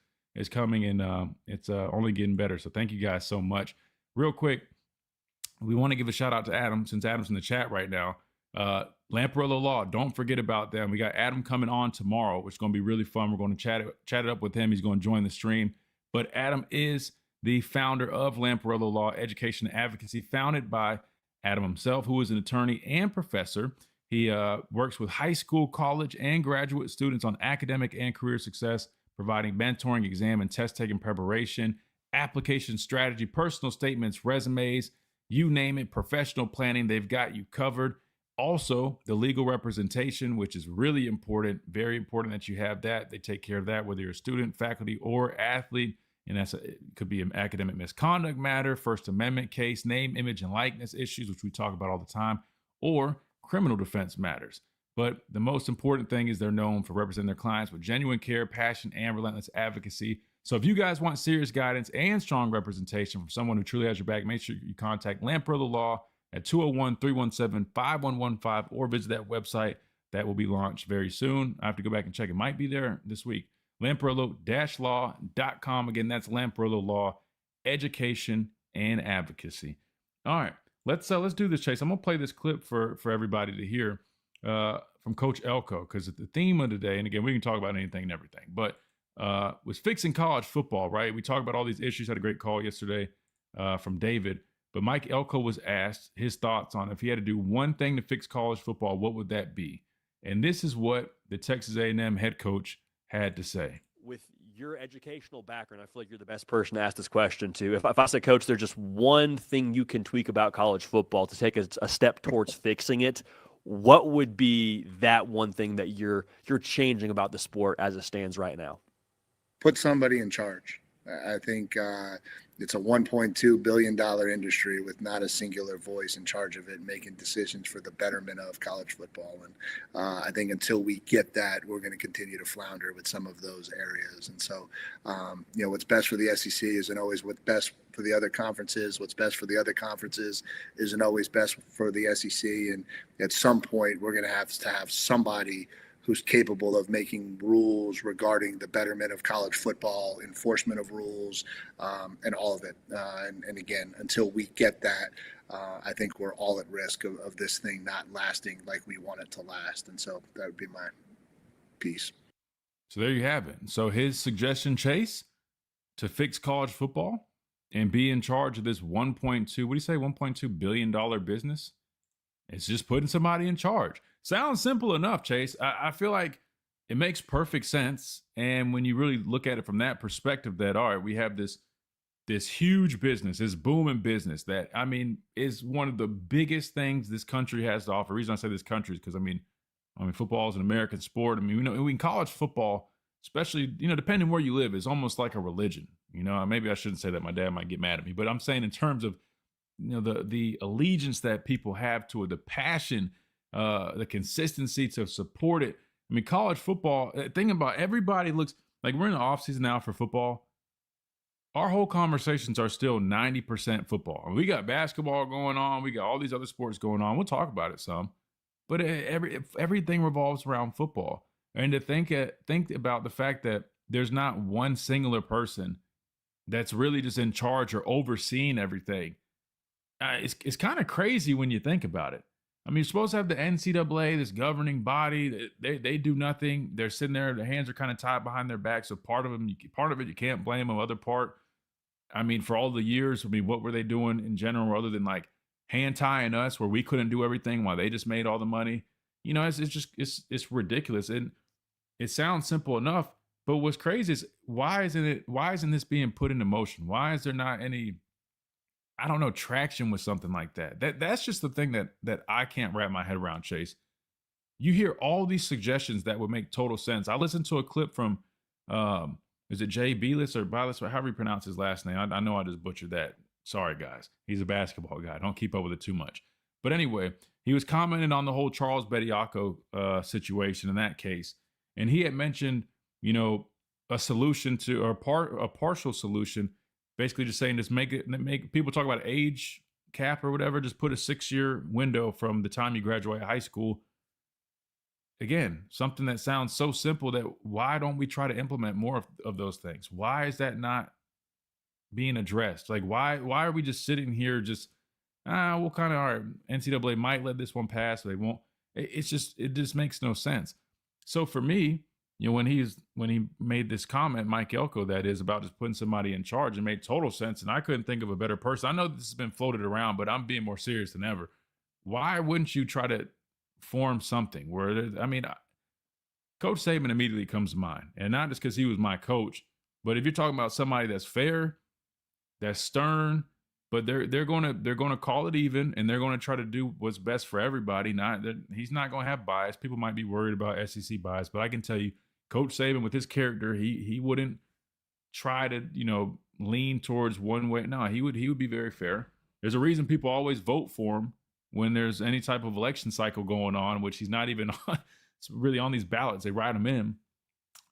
coming, and it's only getting better. So thank you guys so much. Real quick, we want to give a shout out to Adam, since Adam's in the chat right now. Lamparello Law, don't forget about them. We got Adam coming on tomorrow, which is going to be really fun. We're going to chat it up with him. He's going to join the stream. But Adam is the founder of Lamparello Law Education and Advocacy, founded by Adam himself, who is an attorney and professor. He works with high school, college, and graduate students on academic and career success, providing mentoring, exam, and test-taking preparation, application strategy, personal statements, resumes, you name it, professional planning. They've got you covered. Also, the legal representation, which is really important, very important that you have that. They take care of that, whether you're a student, faculty, or athlete. And it could be an academic misconduct matter, First Amendment case, name, image, and likeness issues, which we talk about all the time, or criminal defense matters. But the most important thing is they're known for representing their clients with genuine care, passion, and relentless advocacy. So if you guys want serious guidance and strong representation from someone who truly has your back, make sure you contact Lamperillo Law at 201-317-5115 or visit that website that will be launched very soon. I have to go back and check. It might be there this week. Lamperillo-law.com. Again, that's Lamperillo Law, education and advocacy. All right, let's do this, Chase. I'm gonna play this clip for everybody to hear from Coach Elko, because the theme of today, and again, we can talk about anything and everything, but was fixing college football, right? We talked about all these issues. Had a great call yesterday from David. But Mike Elko was asked his thoughts on if he had to do one thing to fix college football, what would that be? And this is what the Texas A&M head coach had to say. With your educational background, I feel like you're the best person to ask this question to. If I said, Coach, there's just one thing you can tweak about college football to take a step towards fixing it, what would be that one thing that you're changing about the sport as it stands right now? Put somebody in charge. I think it's a $1.2 billion industry with not a singular voice in charge of it, making decisions for the betterment of college football. And I think until we get that, we're going to continue to flounder with some of those areas. And so, what's best for the SEC isn't always what's best for the other conferences. What's best for the other conferences isn't always best for the SEC. And at some point, we're going to have somebody who's capable of making rules regarding the betterment of college football, enforcement of rules, and all of it. And again, until we get that, I think we're all at risk of this thing not lasting like we want it to last. And so that would be my piece. So there you have it. So his suggestion, Chase, to fix college football and be in charge of this $1.2 billion business, it's just putting somebody in charge. Sounds simple enough, Chase. I feel like it makes perfect sense. And when you really look at it from that perspective, that, all right, we have this huge business, this booming business that, I mean, is one of the biggest things this country has to offer. The reason I say this country is because, I mean, football is an American sport. I mean, we know in college football, especially, depending where you live, is almost like a religion. Maybe I shouldn't say that. My dad might get mad at me, but I'm saying in terms of, the allegiance that people have to it, the passion, the consistency to support it. I mean, college football, thinking about everybody looks like we're in the offseason now for football. Our whole conversations are still 90% football. We got basketball going on. We got all these other sports going on. We'll talk about it some, but everything revolves around football. And to think about the fact that there's not one singular person that's really just in charge or overseeing everything. It's kind of crazy when you think about it. I mean, you're supposed to have the NCAA, this governing body. They do nothing. They're sitting there. Their hands are kind of tied behind their back. So part of it, you can't blame them. Other part, I mean, for all the years, I mean, what were they doing in general other than like hand tying us where we couldn't do everything while they just made all the money? It's ridiculous. And it sounds simple enough, but what's crazy is why isn't this being put into motion? Why is there not any, I don't know, traction with something like that? That's just the thing that I can't wrap my head around, Chase. You hear all these suggestions that would make total sense. I listened to a clip from, is it Jay Belis or Bilis, or however you pronounce his last name? I know I just butchered that. Sorry, guys. He's a basketball guy. Don't keep up with it too much. But anyway, he was commenting on the whole Charles Bediako situation in that case. And he had mentioned, a solution to, or a partial solution, basically just saying, just make people talk about age cap or whatever, just put a 6-year window from the time you graduate high school. Again, something that sounds so simple that why don't we try to implement more of those things? Why is that not being addressed? Like, why are we just sitting here just, we'll kind of, all right, NCAA might let this one pass, but they won't. It just makes no sense. So for me, when he made this comment, Mike Elko, that is, about just putting somebody in charge, it made total sense. And I couldn't think of a better person. I know this has been floated around, but I'm being more serious than ever. Why wouldn't you try to form something where, Coach Saban immediately comes to mind, and not just because he was my coach, but if you're talking about somebody that's fair, that's stern, but they're gonna call it even, and they're gonna try to do what's best for everybody. He's not gonna have bias. People might be worried about SEC bias, but I can tell you, Coach Saban with his character, he wouldn't try to lean towards one way. No, he would be very fair. There's a reason people always vote for him when there's any type of election cycle going on, which he's not even on. It's really on these ballots. They write him in.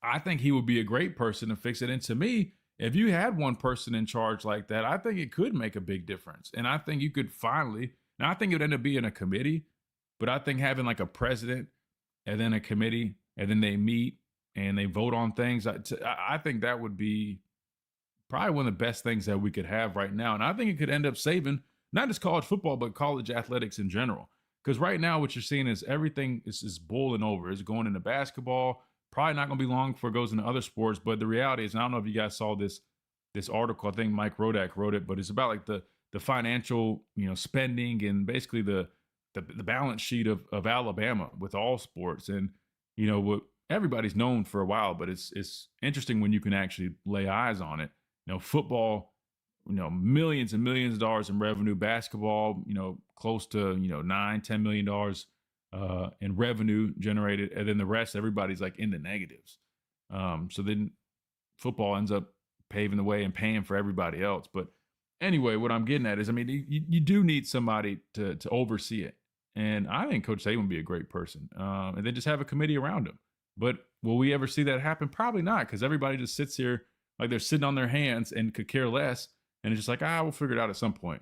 I think he would be a great person to fix it. And to me, if you had one person in charge like that, I think it could make a big difference. And I think you could finally, now I think it would end up being a committee, but I think having like a president and then a committee and then they meet and they vote on things, I think that would be probably one of the best things that we could have right now. And I think it could end up saving not just college football, but college athletics in general. Because right now what you're seeing is everything is boiling over. It's going into basketball. Probably not going to be long before it goes into other sports. But the reality is, and I don't know if you guys saw this article. I think Mike Rodak wrote it, but it's about like the financial spending and basically the balance sheet of Alabama with all sports. And what everybody's known for a while, but it's interesting when you can actually lay eyes on it. Football, millions and millions of dollars in revenue. Basketball, close to $9-10 million in revenue generated, and then the rest, everybody's like in the negatives. So then football ends up paving the way and paying for everybody else. But anyway, what I'm getting at is, I mean, you do need somebody to oversee it, and I think Coach Saban would be a great person. And then just have a committee around him. But will we ever see that happen? Probably not, because everybody just sits here like they're sitting on their hands and could care less. And it's just like, we'll figure it out at some point.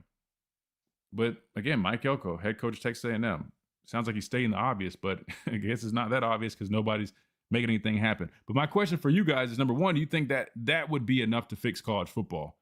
But again, Mike Elko, head coach of Texas A&M. Sounds like he's stating the obvious, but I guess it's not that obvious because nobody's making anything happen. But my question for you guys is, number one, do you think that would be enough to fix college football?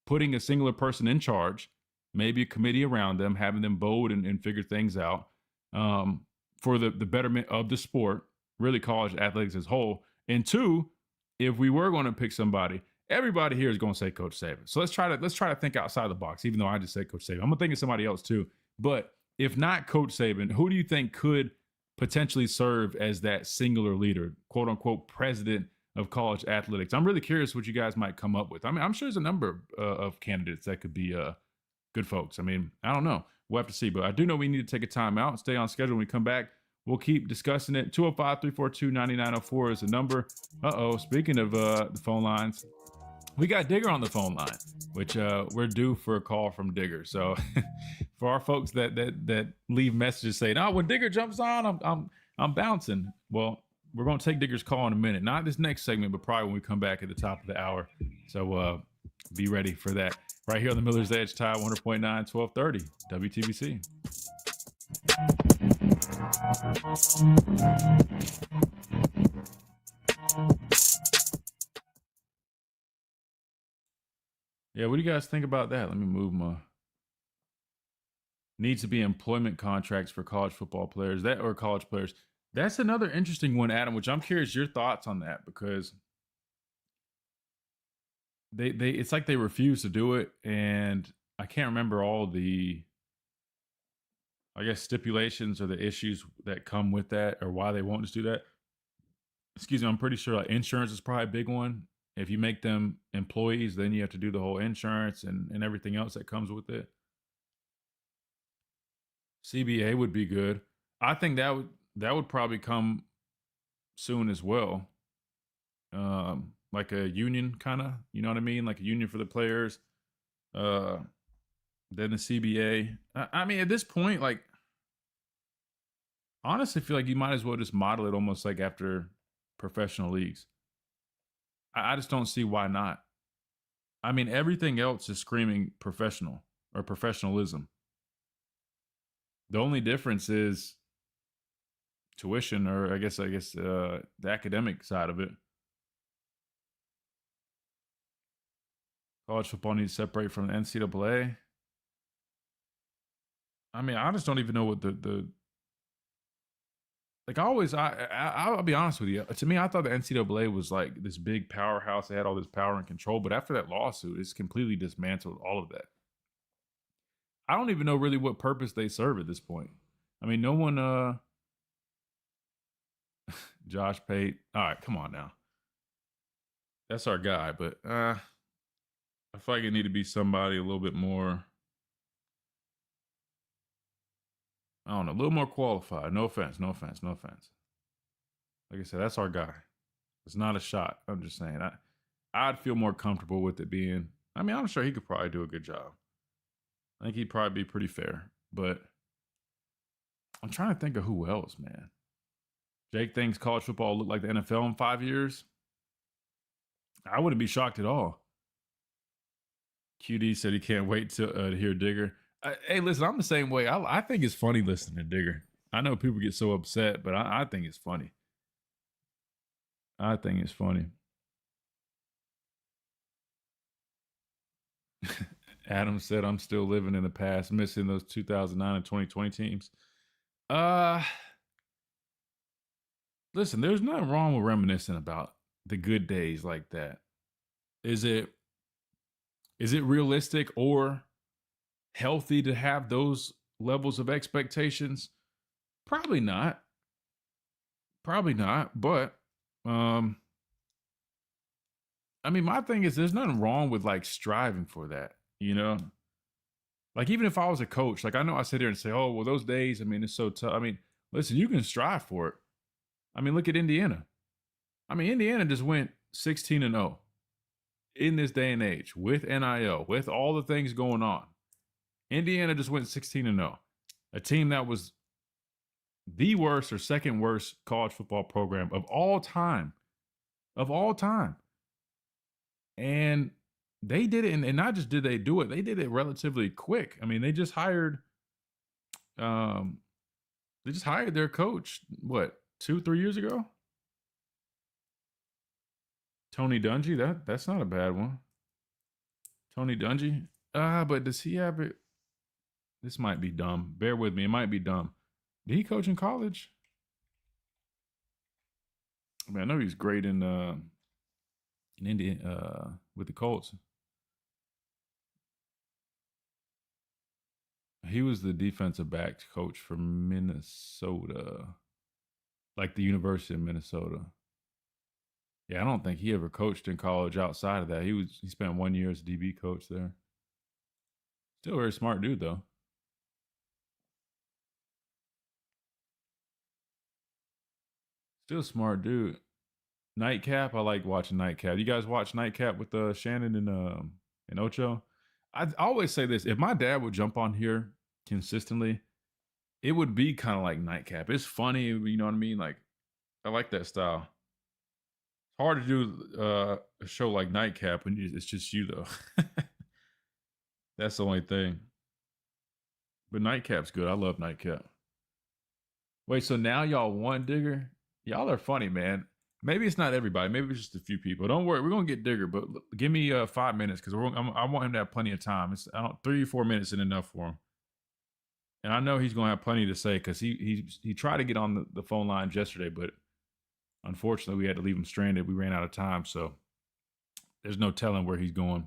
Putting a singular person in charge, maybe a committee around them, having them vote and figure things out for the betterment of the sport, really college athletics as a whole. And two, if we were going to pick somebody, everybody here is going to say Coach Saban. So let's try to think outside the box, even though I just said Coach Saban. I'm going to think of somebody else too. But if not Coach Saban, who do you think could potentially serve as that singular leader, quote unquote, president of college athletics? I'm really curious what you guys might come up with. I mean, I'm sure there's a number of candidates that could be good folks. I mean, I don't know. We'll have to see. But I do know we need to take a time out and stay on schedule. When we come back, we'll keep discussing it. 205-342-9904 is the number. Speaking of the phone lines, we got Digger on the phone line, which we're due for a call from Digger. So for our folks that leave messages saying, when Digger jumps on, I'm bouncing. Well, we're going to take Digger's call in a minute. Not this next segment, but probably when we come back at the top of the hour. So be ready for that. Right here on the Miller's Edge, Tide 100.9, 1230, WTBC. Yeah, what do you guys think about that? Let me move my... Needs to be employment contracts for college football players, or college players. That's another interesting one, Adam, which I'm curious your thoughts on that, because they it's like they refuse to do it, and I can't remember all the, I guess, stipulations or the issues that come with that, or why they won't just do that. Excuse me, I'm pretty sure like insurance is probably a big one. If you make them employees, then you have to do the whole insurance and everything else that comes with it. CBA would be good. I think that would probably come soon as well. Like a union kind of, you know what I mean? Like a union for the players. Then the CBA. I mean, at this point, like, honestly, I feel like you might as well just model it almost like after professional leagues. I just don't see why not. I mean, everything else is screaming professional or professionalism. The only difference is tuition, or I guess the academic side of it. College football needs to separate from the NCAA. I mean, I just don't even know what the like. I'll be honest with you. To me, I thought the NCAA was like this big powerhouse. They had all this power and control, but after that lawsuit, it's completely dismantled all of that. I don't even know really what purpose they serve at this point. I mean, no one, Josh Pate. All right, come on now. That's our guy, but I feel like it need to be somebody a little bit more I don't know, a little more qualified. No offense, no offense, no offense. Like I said, that's our guy. It's not a shot. I'm just saying. I'd feel more comfortable with it being. I mean, I'm sure he could probably do a good job. I think he'd probably be pretty fair. But I'm trying to think of who else, man. Jake thinks college football will look like the NFL in 5 years. I wouldn't be shocked at all. QD said he can't wait to hear Digger. Hey, listen, I'm the same way. I think it's funny listening to Digger. I know people get so upset, but I think it's funny. I think it's funny. Adam said, I'm still living in the past, missing those 2009 and 2020 teams. Listen, there's nothing wrong with reminiscing about the good days like that. Is it realistic or healthy to have those levels of expectations? Probably not. Probably not. But I mean, my thing is there's nothing wrong with like striving for that, you know? Like even if I was a coach, like I know I sit here and say, oh, well, those days, I mean, it's so tough. I mean, listen, you can strive for it. I mean, look at Indiana. I mean, Indiana just went 16-0 in this day and age with NIL, with all the things going on. Indiana just went 16-0. A team that was the worst or second worst college football program of all time. Of all time. And they did it, and not just did they do it, they did it relatively quick. I mean, they just hired their coach, what, 2-3 years ago? Tony Dungy, that's not a bad one. Tony Dungy. But does he have it? This might be dumb. Bear with me. It might be dumb. Did he coach in college? I mean, I know he's great in India with the Colts. He was the defensive backs coach for Minnesota, like the University of Minnesota. Yeah, I don't think he ever coached in college outside of that. He spent 1 year as a DB coach there. Still a very smart dude, though. Still a smart dude. Nightcap, I like watching Nightcap. You guys watch Nightcap with Shannon and Ocho? I always say this: if my dad would jump on here consistently, it would be kind of like Nightcap. It's funny, you know what I mean? Like, I like that style. It's hard to do a show like Nightcap when it's just you, though. That's the only thing. But Nightcap's good. I love Nightcap. Wait, so now y'all want Digger? Y'all are funny, man. Maybe it's not everybody. Maybe it's just a few people. Don't worry, we're gonna get Digger, but give me 5 minutes because I want him to have plenty of time. 3 or 4 minutes isn't enough for him, and I know he's gonna have plenty to say because he tried to get on the phone lines yesterday, but unfortunately we had to leave him stranded. We ran out of time, so there's no telling where he's going.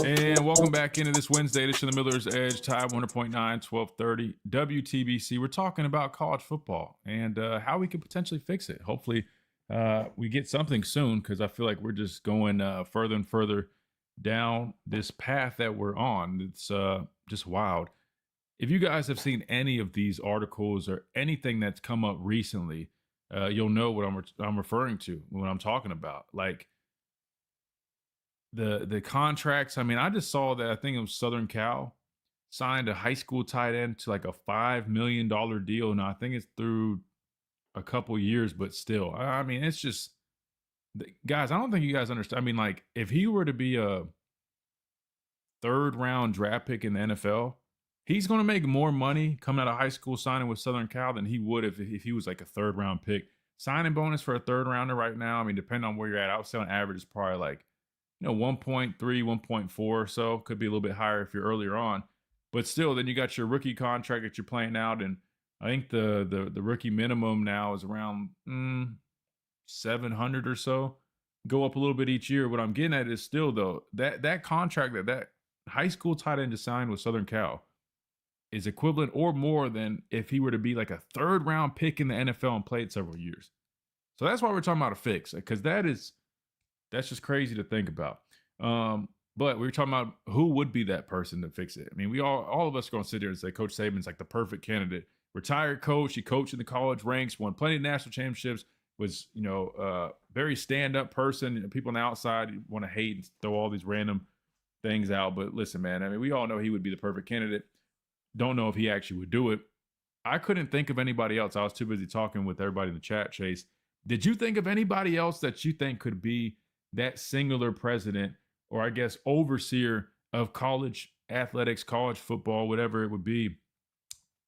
And welcome back into this Wednesday edition of the Miller's Edge, Tide 100.9, 1230 WTBC. We're talking about college football and how we could potentially fix it. Hopefully we get something soon because I feel like we're just going further and further down this path that we're on. It's just wild. If you guys have seen any of these articles or anything that's come up recently, you'll know what I'm referring to when I'm talking about. Like, the contracts. I mean, I just saw that I think it was Southern Cal signed a high school tight end to like a $5 million deal. Now I think it's through a couple years, but still, I mean, it's just, guys, I don't think you guys understand. I mean, like if he were to be a 3rd round draft pick in the NFL, he's going to make more money coming out of high school signing with Southern Cal than he would if he was like a 3rd round pick. Signing bonus for a 3rd rounder right now, I mean, depending on where you're at, I would say on average is probably like, 1.3, 1.4 or so. Could be a little bit higher if you're earlier on. But still, then you got your rookie contract that you're playing out. And I think the rookie minimum now is around 700 or so. Go up a little bit each year. What I'm getting at is still, though, that contract that high school tight end just signed with Southern Cal is equivalent or more than if he were to be like a 3rd round pick in the NFL and played several years. So that's why we're talking about a fix, because that is That's just crazy to think about. But we were talking about who would be that person to fix it. I mean, we all of us are going to sit here and say Coach Saban's like the perfect candidate. Retired coach, he coached in the college ranks, won plenty of national championships, was very stand up person. You know, people on the outside want to hate and throw all these random things out. But listen, man, I mean, we all know he would be the perfect candidate. Don't know if he actually would do it. I couldn't think of anybody else. I was too busy talking with everybody in the chat, Chase. Did you think of anybody else that you think could be that singular president or I guess overseer of college athletics, college football, whatever it would be,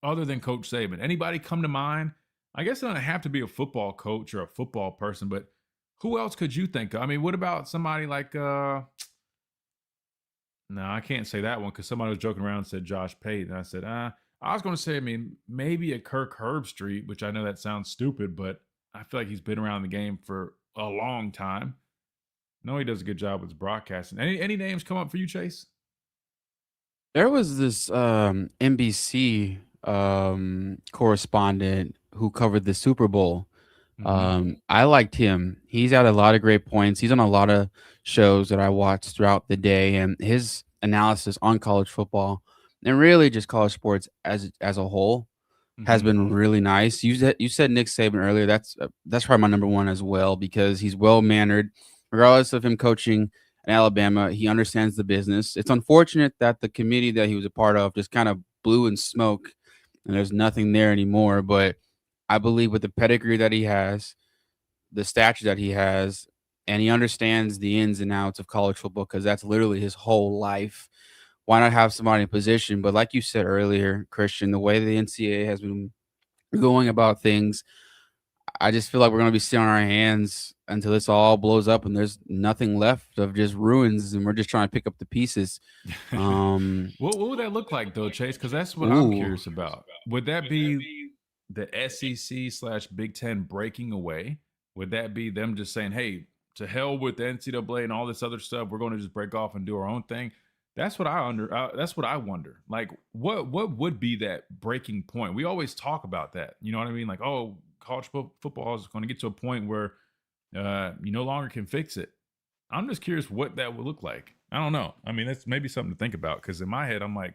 other than Coach Saban? Anybody come to mind? I guess it doesn't have to be a football coach or a football person, but who else could you think of? I mean, what about somebody like no, I can't say that one because somebody was joking around and said Josh Payton. I said, I was going to say, I mean, maybe a Kirk Herbstreit, which I know that sounds stupid, but I feel like he's been around the game for a long time. No, he does a good job with his broadcasting. Any names come up for you, Chase? There was this NBC correspondent who covered the Super Bowl. I liked him. He's had a lot of great points. He's on a lot of shows that I watched throughout the day, and his analysis on college football and really just college sports as a whole has been really nice. You said Nick Saban earlier. That's probably my number one as well because he's well mannered, regardless of him coaching in Alabama. He understands the business. It's unfortunate that the committee that he was a part of just kind of blew in smoke, and there's nothing there anymore. But I believe with the pedigree that he has, the stature that he has, and he understands the ins and outs of college football because that's literally his whole life. Why not have somebody in position? But like you said earlier, Christian, the way the NCAA has been going about things, I just feel like we're going to be sitting on our hands until this all blows up and there's nothing left of just ruins and we're just trying to pick up the pieces. What would that look like though, Chase? Because that's what I'm curious about. Would that be the SEC / Big Ten breaking away? Would that be them just saying, "Hey, to hell with the NCAA and all this other stuff. We're going to just break off and do our own thing"? That's what that's what I wonder. Like, what would be that breaking point? We always talk about that. You know what I mean? Like, oh, college football is going to get to a point where you no longer can fix it. I'm just curious what that would look like. I don't know. I mean, that's maybe something to think about because in my head, I'm like,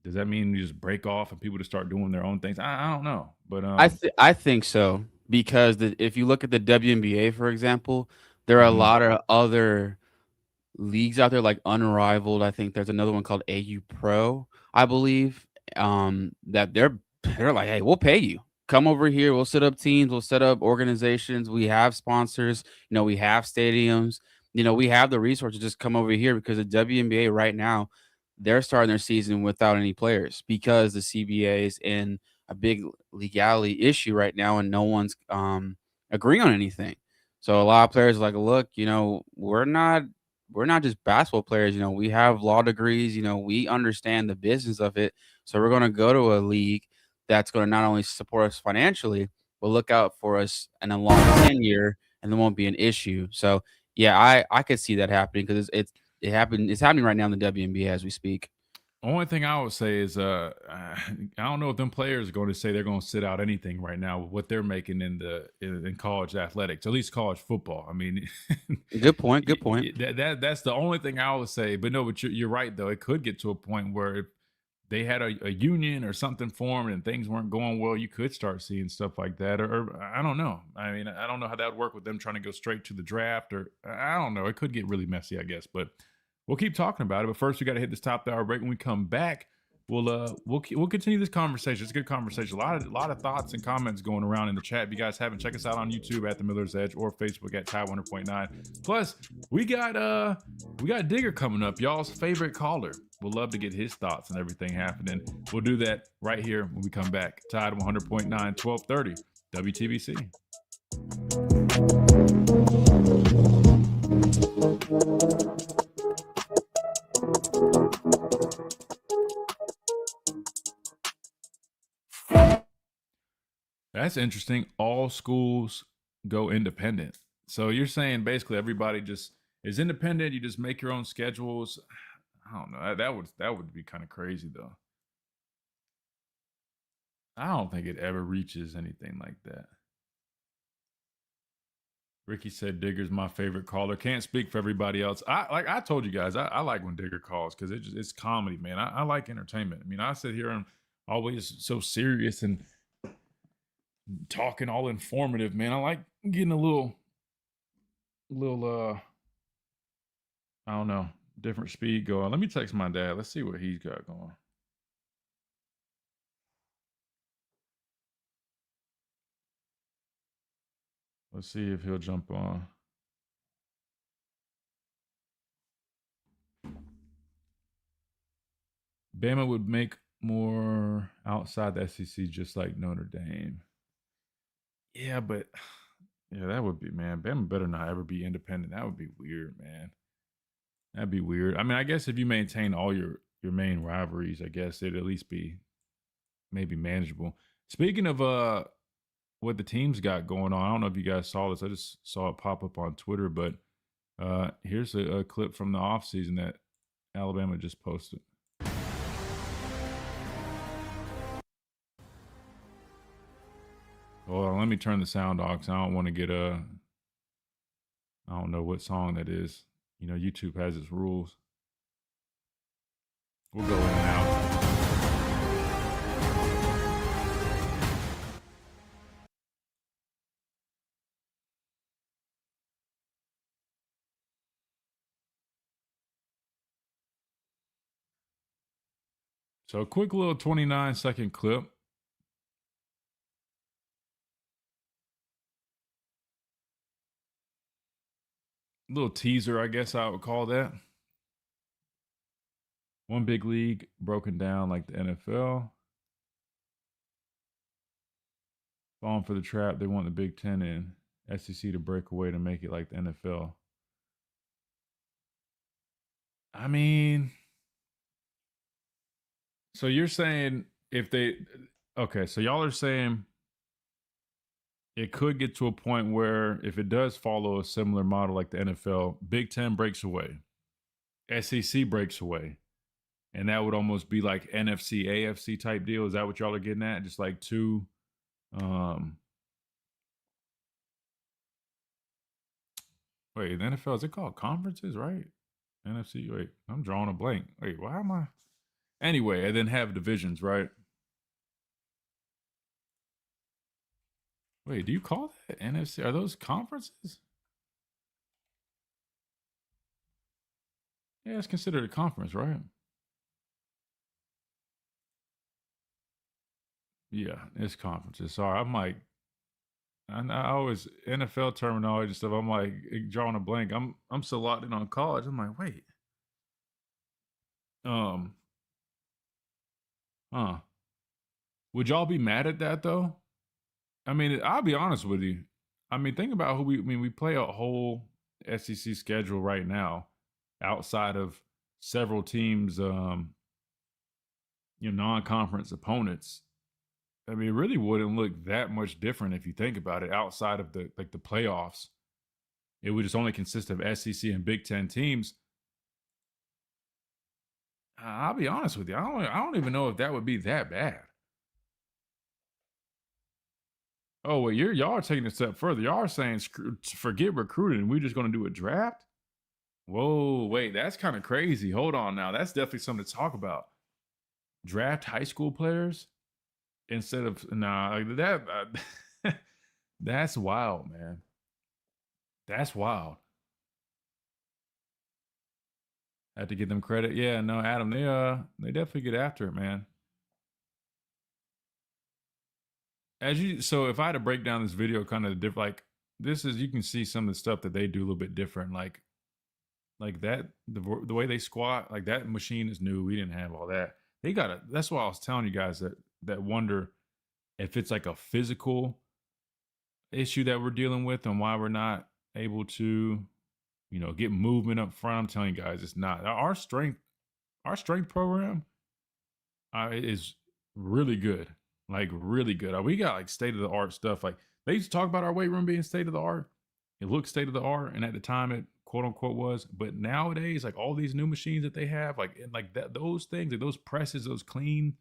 does that mean you just break off and people just start doing their own things? I don't know, but I think so because if you look at the WNBA, for example, there are a lot of other leagues out there like Unrivaled. I think there's another one called AU Pro, I believe. That they're like, hey, we'll pay you. Come over here. We'll set up teams. We'll set up organizations. We have sponsors. We have stadiums. We have the resources. Just come over here because the WNBA right now, they're starting their season without any players because the CBA is in a big legality issue right now, and no one's agreeing on anything. So a lot of players are like, look, we're not just basketball players. We have law degrees. We understand the business of it. So we're going to go to a league that's going to not only support us financially, but look out for us in a long tenure, and there won't be an issue. So yeah, I could see that happening because it's happening right now in the WNBA as we speak. only thing I would say is I don't know if them players are going to say they're going to sit out anything right now with what they're making in college athletics, at least college football. I mean, Good point. Good point. That's the only thing I would say. But no, but you're right though. It could get to a point where if they had a union or something formed and things weren't going well, you could start seeing stuff like that. Or I don't know. I mean, I don't know how that would work with them trying to go straight to the draft, or I don't know. It could get really messy, I guess. But we'll keep talking about it. But first, we got to hit this top hour break. When we come back, we'll continue this conversation. It's a good conversation. A lot of thoughts and comments going around in the chat. If you guys haven't, check us out on YouTube at The Miller's Edge or Facebook at Tide 100.9. Plus, we got Digger coming up, y'all's favorite caller. We'll love to get his thoughts and everything happening. We'll do that right here when we come back. Tide 100.9, 1230, WTBC. That's interesting. All schools go independent. So you're saying basically everybody just is independent. You just make your own schedules. I don't know. That would be kind of crazy though. I don't think it ever reaches anything like that. Ricky said Digger's my favorite caller. Can't speak for everybody else. I told you guys, I like when Digger calls because it's comedy, man. I like entertainment. I mean, I sit here and always so serious and talking all informative, man. I like getting a little I don't know, different speed going. Let me text my dad. Let's see what he's got going. Let's see if he'll jump on. Bama would make more outside the SEC just like Notre Dame. Yeah, but yeah, that would be, man. Bama better not ever be independent. That would be weird, man. That'd be weird. I mean, I guess if you maintain all your main rivalries, I guess it'd at least be maybe manageable. Speaking of what the teams got going on, I don't know if you guys saw this. I just saw it pop up on Twitter, but here's a clip from the offseason that Alabama just posted. Well, let me turn the sound off because I don't want to get I don't know what song that is. You know, YouTube has its rules. We'll go in and out. So a quick little 29-second clip. Little teaser, I guess I would call that. One big league broken down like the NFL. Falling for the trap. They want the Big Ten and SEC to break away to make it like the NFL. I mean, so you're saying if they, okay, so y'all are saying it could get to a point where if it does follow a similar model like the NFL, Big Ten breaks away, SEC breaks away, and that would almost be like NFC, AFC type deal. Is that what y'all are getting at? Just like two, wait, the NFL, is it called conferences, right? NFC, wait, I'm drawing a blank. Wait, why am I? Anyway, and then have divisions, right? Wait, do you call that NFC? Are those conferences? Yeah, it's considered a conference, right? Yeah, it's conferences. Sorry, I'm like, I always NFL terminology and stuff. I'm like drawing a blank. I'm so locked in on college. I'm like, wait, um, huh? Would y'all be mad at that though? I mean, I'll be honest with you. I mean, think about who we. I mean, we play a whole SEC schedule right now, outside of several teams, non-conference opponents. I mean, it really wouldn't look that much different if you think about it. Outside of the playoffs, it would just only consist of SEC and Big Ten teams. I'll be honest with you. I don't even know if that would be that bad. Oh, wait, y'all are taking it a step further. Y'all are saying forget recruiting and we're just going to do a draft? Whoa, wait, that's kind of crazy. Hold on now. That's definitely something to talk about. Draft high school players instead of, that, that's wild, man. That's wild. I have to give them credit. Yeah, no, Adam, they definitely get after it, man. So if I had to break down this video kind of different, like this is, you can see some of the stuff that they do a little bit different, like that, the way they squat, like that machine is new. We didn't have all that. They got it. That's why I was telling you guys that wonder if it's like a physical issue that we're dealing with and why we're not able to, get movement up front. I'm telling you guys, it's not. Our strength program is really good. Like really good. We got like state of the art stuff. Like they used to talk about our weight room being state of the art. It looked state of the art, and at the time it quote unquote was. But nowadays, like all these new machines that they have, like that, those things, like those presses, those clean,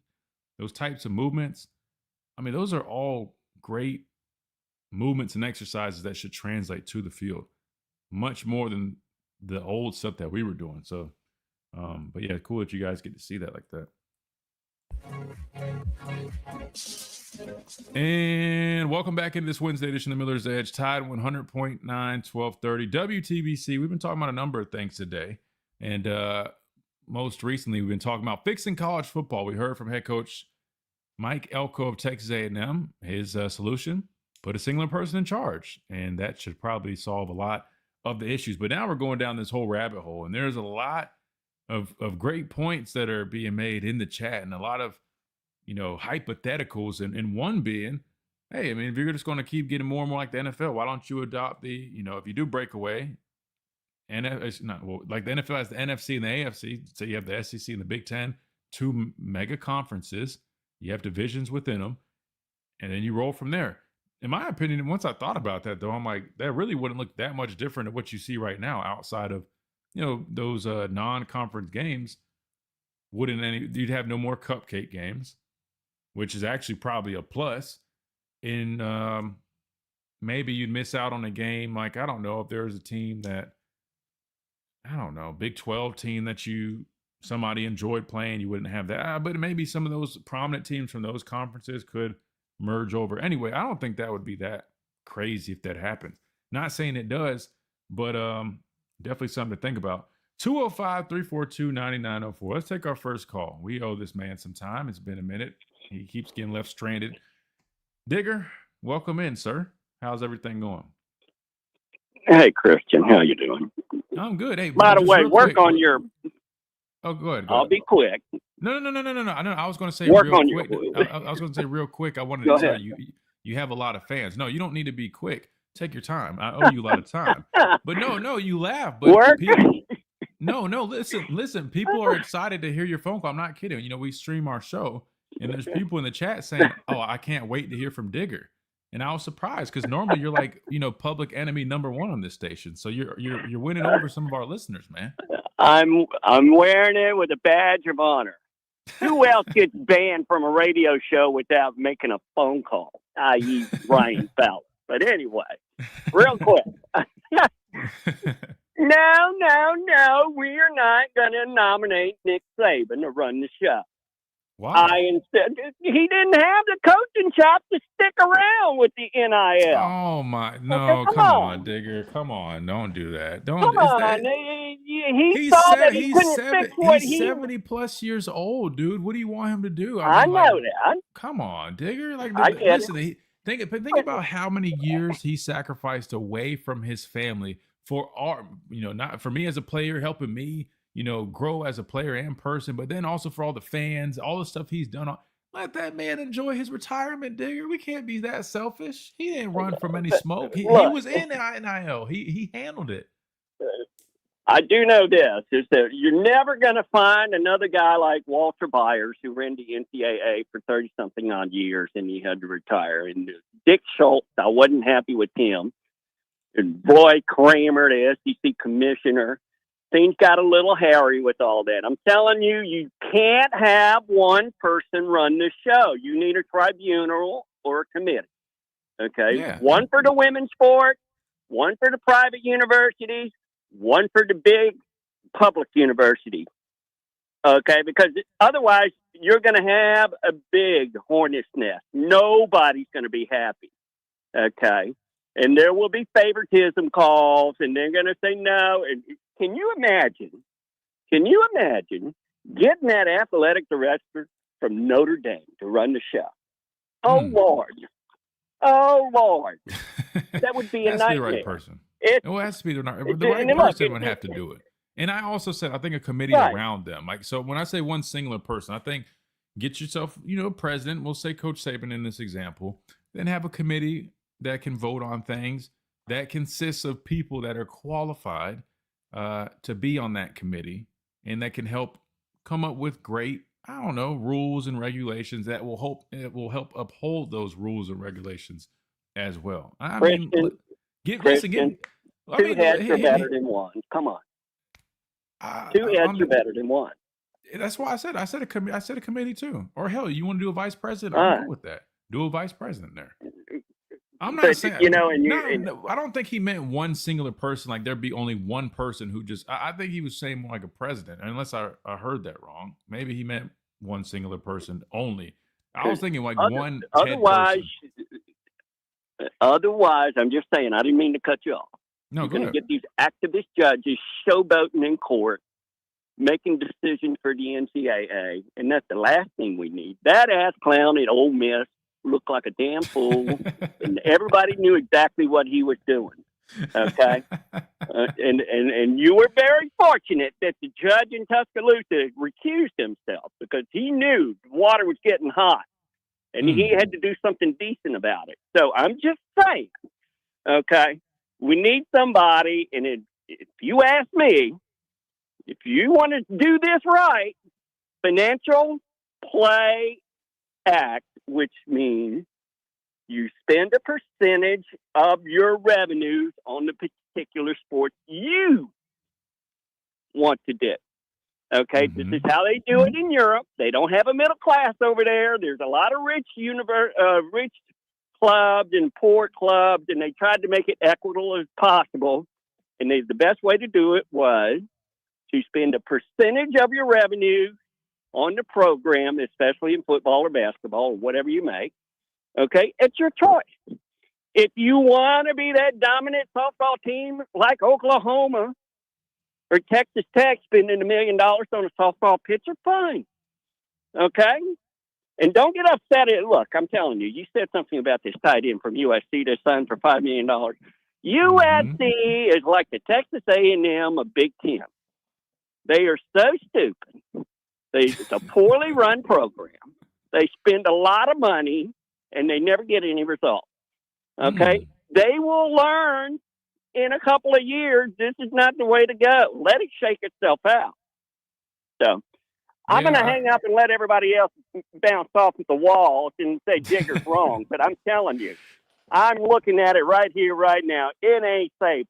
those types of movements. I mean, those are all great movements and exercises that should translate to the field much more than the old stuff that we were doing. So, but yeah, cool that you guys get to see that like that. And welcome back into this Wednesday edition of Miller's Edge. Tide 100.9, 1230 WTBC. We've been talking about a number of things today. And most recently, we've been talking about fixing college football. We heard from head coach Mike Elko of Texas A&M. His solution, put a singular person in charge. And that should probably solve a lot of the issues. But now we're going down this whole rabbit hole. And there's a lot of great points that are being made in the chat, and a lot of hypotheticals, and one being, hey, I mean, if you're just going to keep getting more and more like the NFL, why don't you adopt the, if you do break away, and it's not like the NFL has the NFC and the AFC, so you have the SEC and the Big Ten, two mega conferences, you have divisions within them, and then you roll from there. In my opinion, once I thought about that, though, I'm like, that really wouldn't look that much different than what you see right now outside of, those non-conference games. You'd have no more cupcake games, which is actually probably a plus. In maybe you'd miss out on a game, like, I don't know, if there was a team that, I don't know, Big 12 team that somebody enjoyed playing, you wouldn't have that. But maybe some of those prominent teams from those conferences could merge over. Anyway, I don't think that would be that crazy if that happens. Not saying it does, but definitely something to think about. 205-342-9904. Let's take our first call. We owe this man some time. It's been a minute. He keeps getting left stranded. Digger, welcome in, sir. How's everything going? Hey, Christian, how you doing? I'm good. Hey, by the way, work quick. on your. Oh, go ahead. I'll be quick. No. I was going to say work real on quick. I was going to say real quick. I wanted to tell you have a lot of fans. No, you don't need to be quick. Take your time. I owe you a lot of time. But no, you laugh. But work. No. Listen. People are excited to hear your phone call. I'm not kidding. We stream our show, and there's people in the chat saying, "Oh, I can't wait to hear from Digger." And I was surprised because normally you're like, public enemy number one on this station. So you're winning over some of our listeners, man. I'm wearing it with a badge of honor. Who else gets banned from a radio show without making a phone call? I.e. Ryan Fowler. But anyway, real quick. No, we're not going to nominate Nick Saban to run the show. Why? Instead, he didn't have the coaching chops to stick around with the NIL. Oh my! No, come on, Digger. Come on, don't do that. Don't. Come on. He saw that he couldn't fix what he's 70 plus years old, dude. What do you want him to do? I know that. Come on, Digger. Listen. Think about how many years he sacrificed away from his family for not for me as a player, helping me, grow as a player and person, but then also for all the fans, all the stuff he's done. Let that man enjoy his retirement, Digger. We can't be that selfish. He didn't run from any smoke. He was in NIL. He handled it. I do know this, is that you're never going to find another guy like Walter Byers, who ran the NCAA for 30-something odd years, and he had to retire. And Dick Schultz, I wasn't happy with him. And Roy Kramer, the SEC commissioner, things got a little hairy with all that. I'm telling you, you can't have one person run the show. You need a tribunal or a committee. Okay? Yeah. One for the women's sport, one for the private universities, one for the big public university. Okay? Because otherwise, you're going to have a big hornet's nest. Nobody's going to be happy. Okay? And there will be favoritism calls, and they're going to say no. And can you imagine getting that athletic director from Notre Dame to run the show? Oh, Lord. That would be a nightmare. The right person. It has to be the right person would have to do it. And I also said, I think a committee around them. Like, so when I say one singular person, I think get yourself, a president. We'll say Coach Saban in this example. Then have a committee that can vote on things that consists of people that are qualified to be on that committee, and that can help come up with great, rules and regulations that will help uphold those rules and regulations as well. Two heads are better than one. Come on. Two heads are better than one. That's why I said a committee too. Or hell, you want to do a vice president? I'm cool with that. Do a vice president there. I'm not But saying, and I don't think he meant one singular person. Like there'd be only one person who just. I think he was saying more like a president, unless I heard that wrong. Maybe he meant one singular person only. I was thinking like one head otherwise, person. I'm just saying. I didn't mean to cut you off. No, You're go going to ahead. get these activist judges showboating in court, making decisions for the NCAA, and that's the last thing we need. That ass clown at Ole Miss looked like a damn fool, and everybody knew exactly what he was doing. Okay, and you were very fortunate that the judge in Tuscaloosa recused himself because he knew the water was getting hot, and he had to do something decent about it. So I'm just saying, okay, we need somebody, and if you ask me, if you want to do this right, financial play act, which means you spend a percentage of your revenues on the particular sport you want to do. Okay, this is how they do it in Europe. They don't have a middle class over there. There's a lot of rich clubs and poor clubs, and they tried to make it equitable as possible. And the best way to do it was to spend a percentage of your revenue on the program, especially in football or basketball or whatever you make. Okay, it's your choice. If you want to be that dominant softball team like Oklahoma or Texas Tech spending $1 million on a softball pitcher, fine. Okay? And don't get upset at, look, I'm telling you, you said something about this tight end from USC that signed for $5 million. USC is like the Texas A&M of Big Ten. They are so stupid. It's a poorly run program. They spend a lot of money, and they never get any results. Okay? They will learn in a couple of years this is not the way to go. Let it shake itself out. So I'm going to hang up and let everybody else bounce off at the walls and say Digger's wrong. But I'm telling you, I'm looking at it right here, right now. It ain't Saban.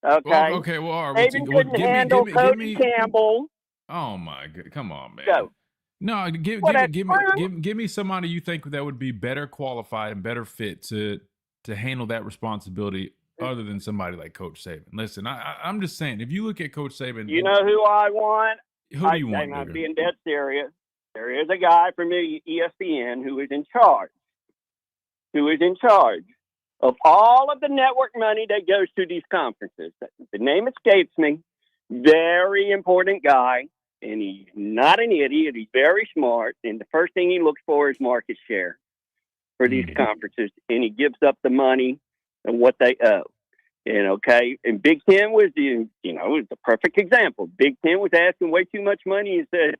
Okay? Well, all right. Saban couldn't handle Cody Campbell. Oh my god! Come on, man. So, no, give me somebody you think that would be better qualified and better fit to handle that responsibility, other than somebody like Coach Saban. Listen, I'm just saying, if you look at Coach Saban, you know who I want. Who do you want? I'm being dead serious. There is a guy from the ESPN who is in charge. Of all of the network money that goes to these conferences. The name escapes me. Very important guy, and he's not an idiot. He's very smart, and the first thing he looks for is market share for these conferences, and he gives up the money and what they owe. And Big Ten was was the perfect example. Big Ten was asking way too much money and said,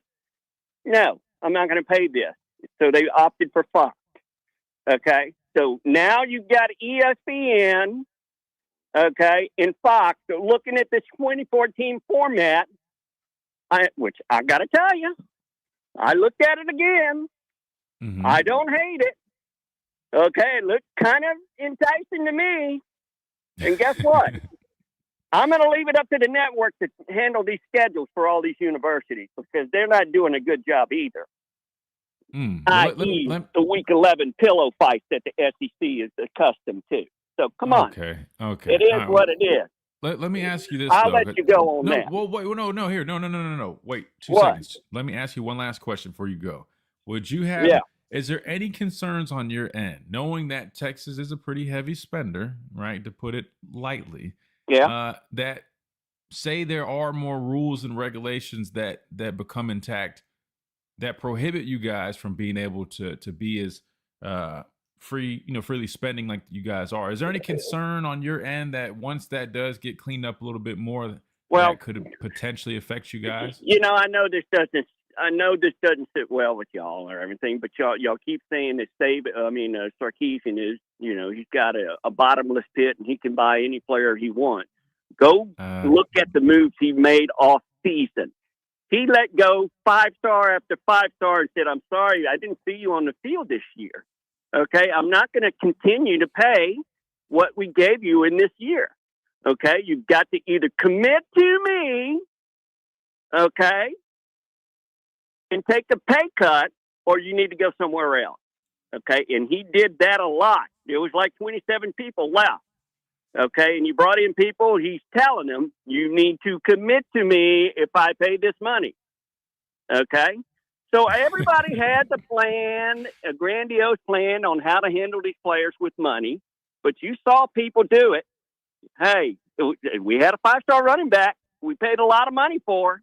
no, I'm not going to pay this. So they opted for Fox. Okay, so now you've got ESPN, and Fox. So looking at this 24-team format, which I got to tell you, I looked at it again. I don't hate it. Okay, it looks kind of enticing to me. And guess what? I'm going to leave it up to the network to handle these schedules for all these universities because they're not doing a good job either. I.e., the Week 11 pillow fights that the SEC is accustomed to. So come on. Okay. It is what it is. Let me ask you this. I'll let you go on that. Well, wait, no, here, no. Wait, 2 What? seconds. Let me ask you one last question before you go. Would you have? Yeah. Is there any concerns on your end, knowing that Texas is a pretty heavy spender, right, to put it lightly? Yeah. That say there are more rules and regulations that become intact that prohibit you guys from being able to be as freely spending like you guys are. Is there any concern on your end that once that does get cleaned up a little bit more, that could potentially affect you guys? I know this doesn't sit well with y'all or everything, but y'all keep saying that Sarkisian is, he's got a bottomless pit and he can buy any player he wants. Go look at the moves he made off season. He let go 5-star after 5-star and said, I'm sorry, I didn't see you on the field this year. Okay, I'm not going to continue to pay what we gave you in this year. Okay, you've got to either commit to me, okay, and take a pay cut, or you need to go somewhere else. Okay. And he did that a lot. There was like 27 people left. Okay. And he brought in people. He's telling them, you need to commit to me if I pay this money. Okay. So everybody had the plan, a grandiose plan on how to handle these players with money. But you saw people do it. Hey, we had a 5-star running back. We paid a lot of money for.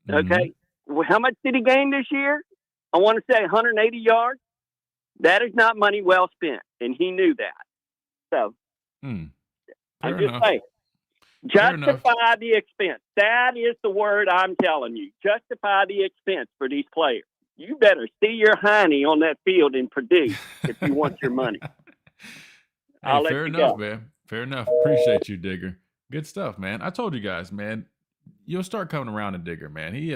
Okay. Well, how much did he gain this year? I want to say 180 yards. That is not money well spent. And he knew that. So I'm just saying, justify the expense. That is the word I'm telling you. Justify the expense for these players. You better see your hiney on that field and produce if you want your money. Hey, fair enough, man. Fair enough. Appreciate you, Digger. Good stuff, man. I told you guys, man. You'll start coming around to Digger, man. He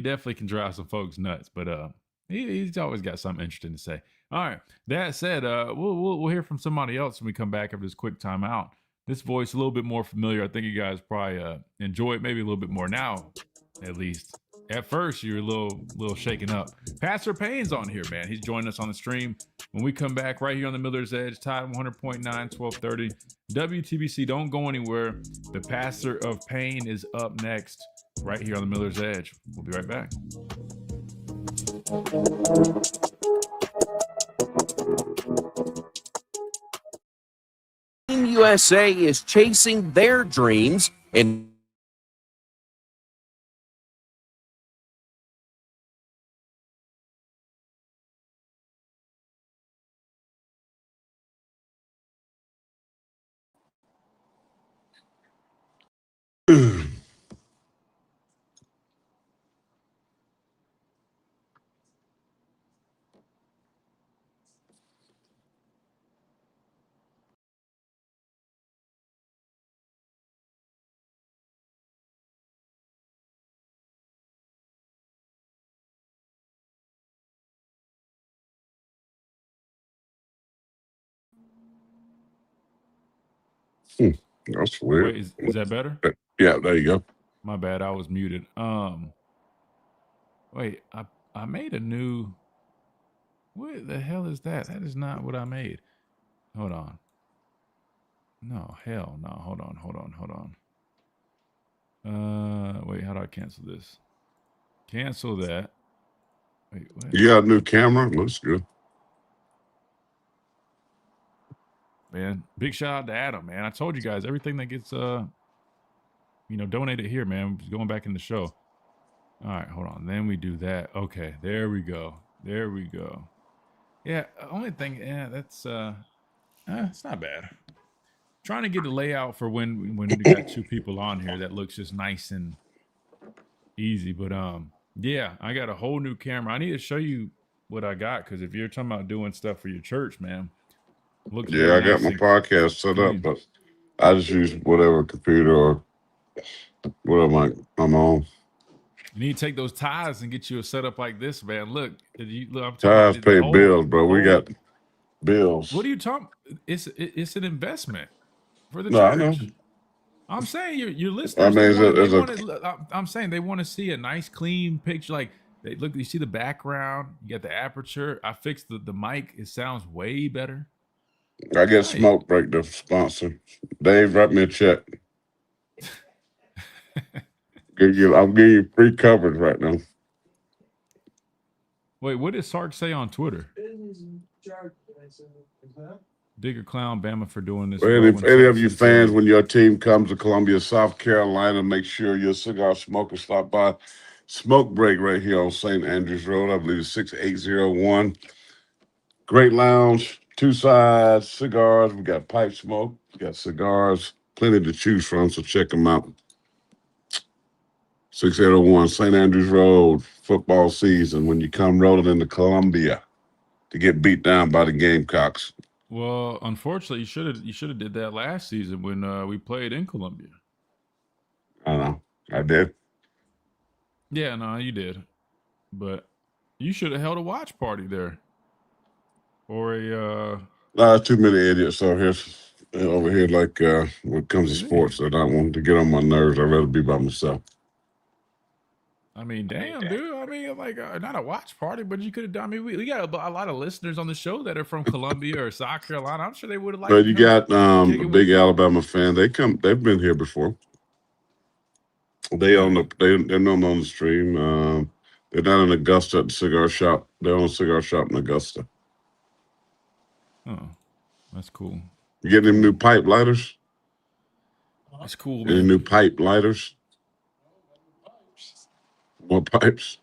definitely can drive some folks nuts, but he's always got something interesting to say. All right. That said, we'll hear from somebody else when we come back after this quick timeout. This voice a little bit more familiar. I think you guys probably enjoy it maybe a little bit more now, at least. At first, you're a little shaken up. Pastor Payne's on here, man. He's joining us on the stream. When we come back right here on the Miller's Edge, Tide 100.9, 1230. WTBC, don't go anywhere. The Pastor of Payne is up next right here on the Miller's Edge. We'll be right back. Team USA is chasing their dreams and That's weird. Wait, is that better? Yeah, there you go. My bad, I was muted. Wait, I made a new. What the hell is that? That is not what I made. Hold on. No, hell no. Hold on. Wait, how do I cancel this? Cancel that. Wait, what? You got a new camera? Looks good. Man, big shout out to Adam, man. I told you guys everything that gets donated here, man, is going back in the show. All right, hold on. Then we do that. Okay, there we go. Yeah, only thing, that's it's not bad. Trying to get the layout for when we got two people on here that looks just nice and easy. But yeah, I got a whole new camera. I need to show you what I got, because if you're talking about doing stuff for your church, man. Yeah, I got my podcast set up, but I just use whatever computer or whatever I'm on. You need to take those ties and get you a setup like this, man. Look, I'm ties pay bills, bro. We got bills. What are you talking? It's an investment for the church. I know. I'm saying your listeners. I'm saying they want to see a nice, clean picture. Like you see the background. You got the aperture. I fixed the mic. It sounds way better. I get Smoke Break, the sponsor. Dave, write me a check. I'll give you free coverage right now. Wait, what did Sark say on Twitter? Digger clown Bama for doing this. If any of you fans, when your team comes to Columbia, South Carolina, make sure your cigar smoker stop by Smoke Break right here on St. Andrews Road. I believe it's 6801. Great lounge. 2 sides, cigars. We got pipe smoke. We got cigars. Plenty to choose from, so check them out. 6801 St. Andrews Road, football season, when you come rolling into Columbia to get beat down by the Gamecocks. Well, unfortunately, you should have did that last season when we played in Columbia. I know. I did. Yeah, no, you did. But you should have held a watch party there. Or too many idiots over here like when it comes to sports that I want to get on my nerves. I'd rather be by myself. I mean, damn, dude. I mean, like, not a watch party, but you could have done. I mean, we got a lot of listeners on the show that are from Columbia or South Carolina. I'm sure they would have liked But to you come got kick a it with big you. Alabama fan. They've been here before. They own Nice. they're known on the stream. They're not in Augusta at the cigar shop. They own a cigar shop in Augusta. Oh, that's cool. You getting them new pipe lighters? That's cool, Any man. new pipe lighters? More pipes?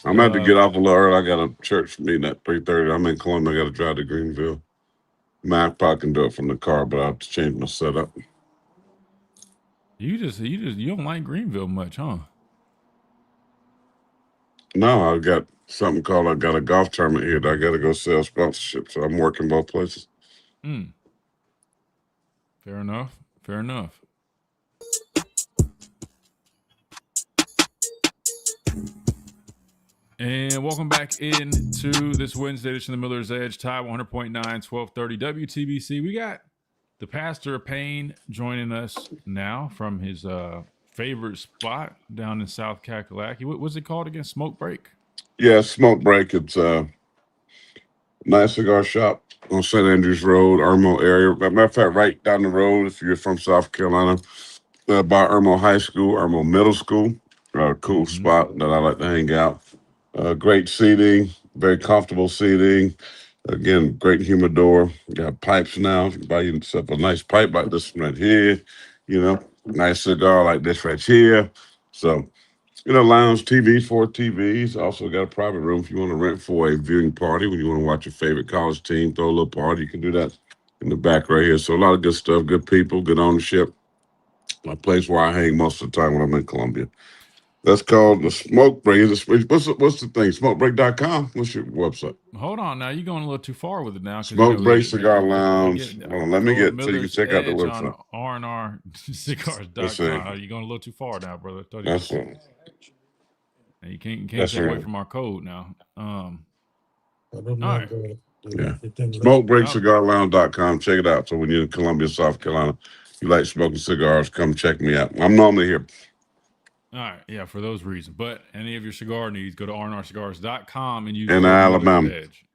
I'm about to get off a little early. I got a church meeting at 3:30. I'm in Columbia. I got to drive to Greenville. Mac probably can do it from the car, but I have to change my setup. You don't like Greenville much, huh? No, I got something called. I got a golf tournament here that I got to go sell sponsorship. So I'm working both places. Fair enough. Fair enough. And welcome back into this Wednesday edition of the Miller's Edge, Tide 100.9, 1230 WTBC. We got the pastor of Payne joining us now from his favorite spot down in South Kakalaki. What was it called again? Smoke Break? Yeah, Smoke Break. It's a nice cigar shop on St. Andrews Road, Irmo area. Matter of fact, right down the road, if you're from South Carolina, by Irmo High School, Irmo Middle School. Cool spot that I like to hang out. Great seating, very comfortable seating. Again, great humidor. You got pipes now. You can buy yourself a nice pipe like this one right here. Nice cigar like this right here. So, lounge TV, 4 TVs. Also got a private room if you want to rent for a viewing party. When you want to watch your favorite college team, throw a little party, you can do that in the back right here. So a lot of good stuff, good people, good ownership. A place where I hang most of the time when I'm in Columbia. That's called the Smoke Break. What's the thing? Smokebreak.com. What's your website? Hold on now. You're going a little too far with it now. Smoke Break Cigar Lounge. Let me get so you can check out the website. On rnrcigars.com. You're going a little too far now, brother. That's right. You can't take away from our code now. All right. Yeah. SmokeBreakCigarLounge.com. Check it out. So when you're in Columbia, South Carolina, you like smoking cigars, come check me out. I'm normally here. All right, yeah, for those reasons. But any of your cigar needs, go to rnrcigars.com and use in Alabama Edge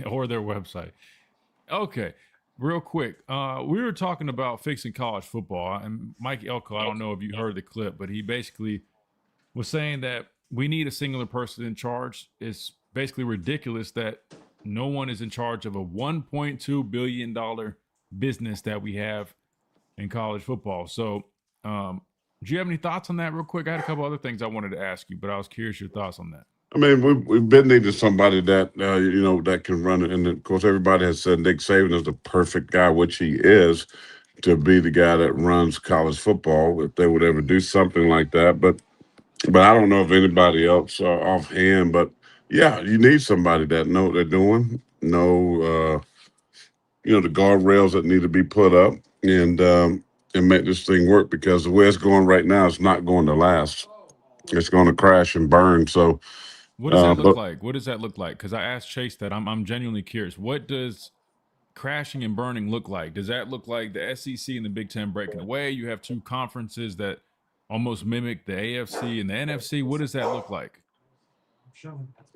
or their website. Okay, real quick. We were talking about fixing college football, and Mike Elko, I don't know if you heard the clip, but he basically was saying that we need a singular person in charge. It's basically ridiculous that no one is in charge of a $1.2 billion business that we have in college football. So, do you have any thoughts on that real quick? I had a couple other things I wanted to ask you, but I was curious your thoughts on that. I mean, we've been needing somebody that, that can run it. And, of course, everybody has said Nick Saban is the perfect guy, which he is, to be the guy that runs college football, if they would ever do something like that. But I don't know if anybody else offhand. But, yeah, you need somebody that know what they're doing, the guardrails that need to be put up, and make this thing work, because the way it's going right now, it's not going to last. It's going to crash and burn. So what does that look like? What does that look like? Because I asked Chase that. I'm genuinely curious. What does crashing and burning look like? Does that look like the SEC and the Big Ten breaking away? You have two conferences that almost mimic the AFC and the NFC. What does that look like?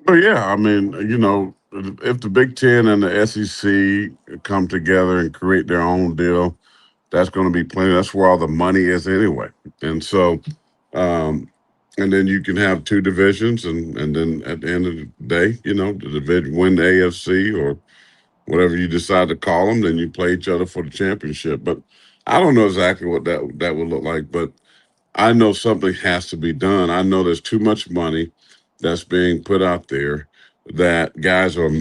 Well, yeah, I mean, if the Big Ten and the SEC come together and create their own deal, that's going to be plenty. That's where all the money is anyway. And so, and then you can have two divisions, and then at the end of the day, the division win the AFC or whatever you decide to call them, then you play each other for the championship. But I don't know exactly what that would look like, but I know something has to be done. I know there's too much money that's being put out there that guys are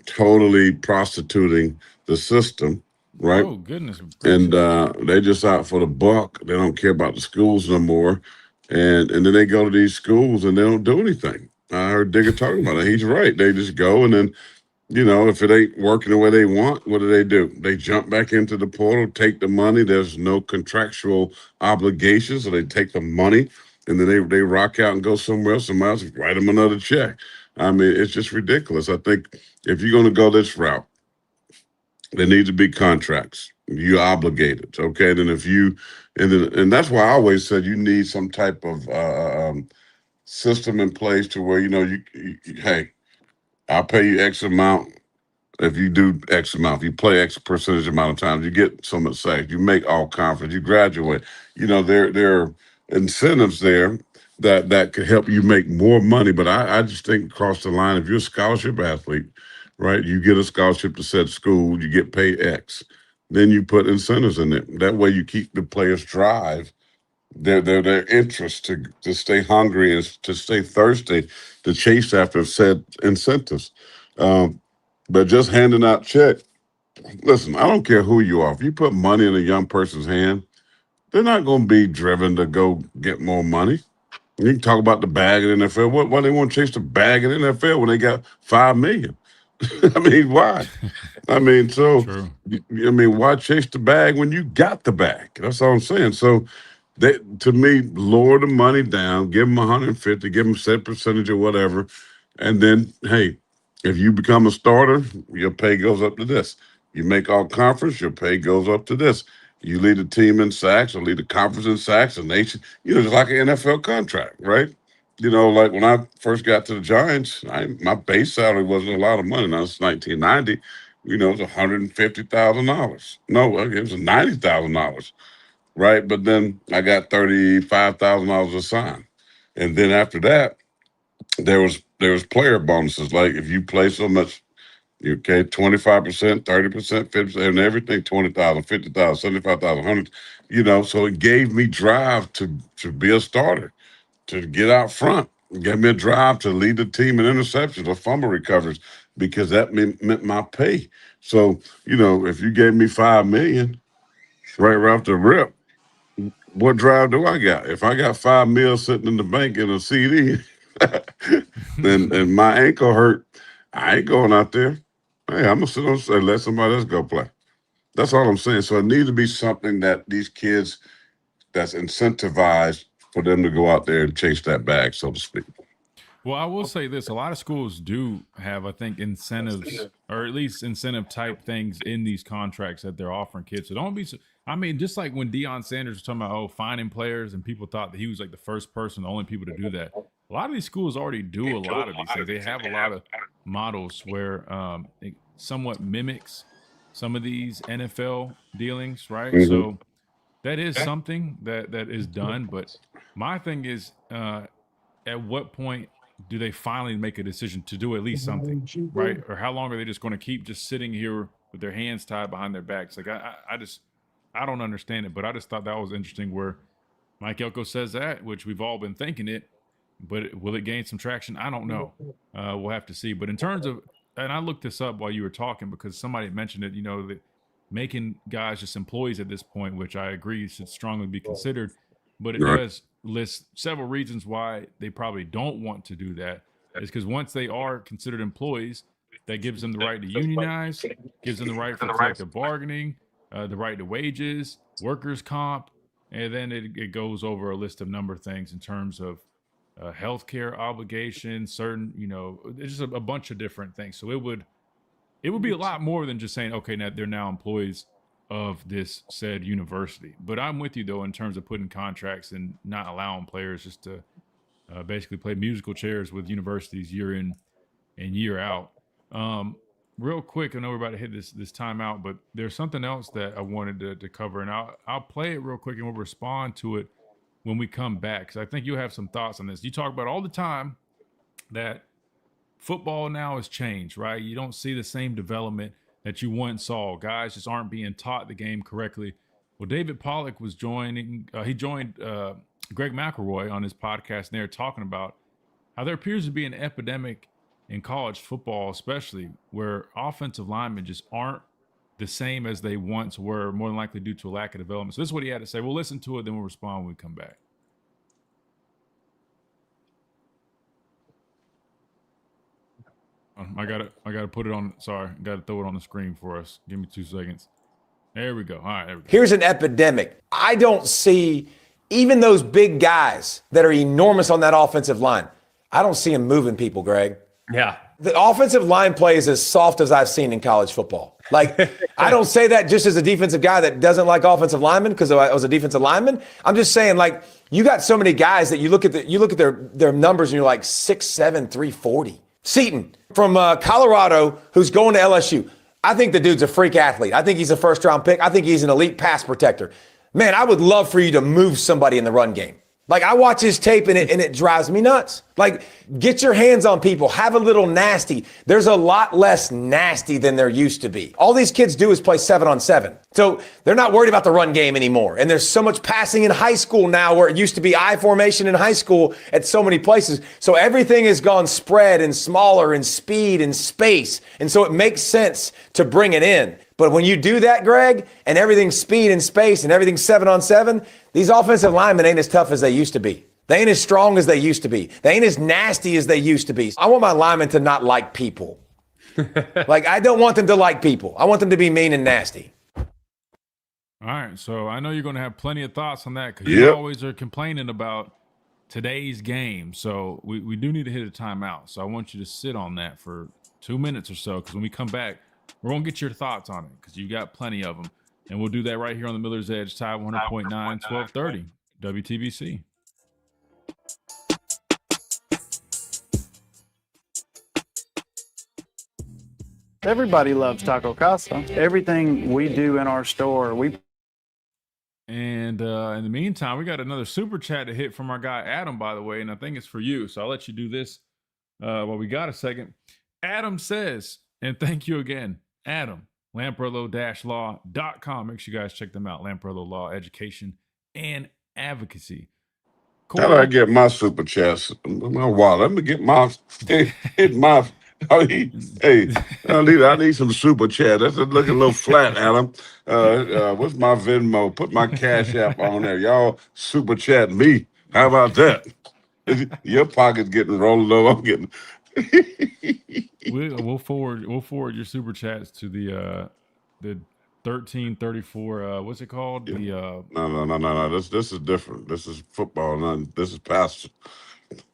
totally prostituting the system, right? Oh, goodness. And they just out for the buck. They don't care about the schools no more. And then they go to these schools and they don't do anything. I heard Digger talking about it. He's right. They just go, and then, if it ain't working the way they want, what do? They jump back into the portal, take the money. There's no contractual obligations, so they take the money, and then they rock out and go somewhere else. Somebody else write them another check. I mean, it's just ridiculous. I think if you're going to go this route, There need to be contracts. You're obligated, okay? Then if you, and that's why I always said you need some type of system in place to where hey, I'll pay you X amount if you do X amount. If you play X percentage amount of times, you get so much sacks. You make all conference. You graduate. There are incentives there that could help you make more money. But I just think across the line, if you're a scholarship athlete, right, you get a scholarship to said school, you get paid X. Then you put incentives in it. That way you keep the players' drive, their interest to stay hungry and to stay thirsty, to chase after said incentives. But just handing out check, listen, I don't care who you are. If you put money in a young person's hand, they're not going to be driven to go get more money. You can talk about the bag in the NFL. Why they want to chase the bag in the NFL when they got $5 million? I mean, why? I mean, so True. why chase the bag when you got the bag? That's all I'm saying. So, to me, lower the money down, give them 150, give them set percentage or whatever, and then hey, if you become a starter, your pay goes up to this. You make all conference, your pay goes up to this. You lead a team in sacks or lead a conference in sacks, a nation, just like an NFL contract, right? Like when I first got to the Giants, my base salary wasn't a lot of money. Now it's 1990. It was $150,000. No, it was $90,000, right? But then I got $35,000 a sign, and then after that, there was player bonuses. Like if you play so much, 25%, 30%, 50%, and everything, 20,000, 50,000, 75,000, 100. So it gave me drive to be a starter, to get out front. It gave me a drive to lead the team in interceptions or fumble recoveries because that meant my pay. So, if you gave me $5 million right off the rip, what drive do I got? If I got $5 million sitting in the bank in a CD, and my ankle hurt, I ain't going out there. Hey, I'm gonna sit on and let somebody else go play. That's all I'm saying. So it needs to be something that these kids that's incentivized for them to go out there and chase that bag, so to speak. Well, I will say this: a lot of schools do have, I think, incentives or at least incentive type things in these contracts that they're offering kids. So don't be. I mean, just like when Deion Sanders was talking about finding players, and people thought that he was like the first person, the only people to do that. A lot of these schools already do a lot of these things. They have a lot of models where it somewhat mimics some of these NFL dealings, right? Mhm. So that is something that is done. But my thing is, at what point do they finally make a decision to do at least something, right? Or how long are they just going to keep just sitting here with their hands tied behind their backs? Like I don't understand it, but I just thought that was interesting where Mike Elko says that, which we've all been thinking it, but will it gain some traction? I don't know. We'll have to see. But in terms of, and I looked this up while you were talking because somebody mentioned it, that making guys just employees at this point, which I agree should strongly be considered, but it does list several reasons why they probably don't want to do that. Is because once they are considered employees, that gives them the right to unionize, gives them the right for collective bargaining, the right to wages, workers' comp, and then it goes over a list of number of things in terms of healthcare obligations, certain, it's just a bunch of different things. So it would be a lot more than just saying, okay, now they're now employees of this said university. But I'm with you though in terms of putting contracts and not allowing players just to basically play musical chairs with universities year in and year out. Real quick, I know we're about to hit this timeout, but there's something else that I wanted to cover, and I'll play it real quick and we'll respond to it when we come back, because I think you'll have some thoughts on this. You talk about all the time that football now has changed, right? You don't see the same development that you once saw. Guys just aren't being taught the game correctly. Well, David Pollack was joined Greg McElroy on his podcast, and they're talking about how there appears to be an epidemic in college football, especially where offensive linemen just aren't the same as they once were, more than likely due to a lack of development. So this is what he had to say. We'll listen to it, then we'll respond when we come back. I gotta put it on. Sorry, gotta throw it on the screen for us. Give me 2 seconds. There we go. All right, there we go. Here's an epidemic. I don't see even those big guys that are enormous on that offensive line. I don't see them moving people, Greg. Yeah. The offensive line play is as soft as I've seen in college football. Like, I don't say that just as a defensive guy that doesn't like offensive linemen because I was a defensive lineman. I'm just saying, like, you got so many guys that you look at their numbers and you're like 6'7", 340. Seton from Colorado, who's going to LSU. I think the dude's a freak athlete. I think he's a first-round pick. I think he's an elite pass protector. Man, I would love for you to move somebody in the run game. Like, I watch his tape and it drives me nuts. Like, get your hands on people. Have a little nasty. There's a lot less nasty than there used to be. All these kids do is play 7-on-7. So they're not worried about the run game anymore. And there's so much passing in high school now where it used to be I formation in high school at so many places. So everything has gone spread and smaller and speed and space. And so it makes sense to bring it in. But when you do that, Greg, and everything's speed and space and everything's 7-on-7, these offensive linemen ain't as tough as they used to be. They ain't as strong as they used to be. They ain't as nasty as they used to be. I want my linemen to not like people. Like, I don't want them to like people. I want them to be mean and nasty. All right, so I know you're going to have plenty of thoughts on that because you always are complaining about today's game. So we do need to hit a timeout. So I want you to sit on that for 2 minutes or so because when we come back, we're going to get your thoughts on it because you got plenty of them. And we'll do that right here on the Miller's Edge, Tide 100.9, 1230, WTBC. Everybody loves Taco Casa. Everything we do in our store, And in the meantime, we got another super chat to hit from our guy Adam, by the way, and I think it's for you. So I'll let you do this while we got a second. Adam says, and thank you again, Adam, Lamparello-law.com. Make sure you guys check them out. Lamparello Law, Education, and Advocacy. How do I get my super chats? My wallet. Let me get my hit my. Hey, I need some super chat. That's looking a little flat, Adam. What's my Venmo? Put my Cash App on there. Y'all super chat me. How about that? Your pocket's getting rolled low. I'm getting. We'll forward your super chats to the 1334. What's it called? Yeah. No. This is different. This is football. This is pastor.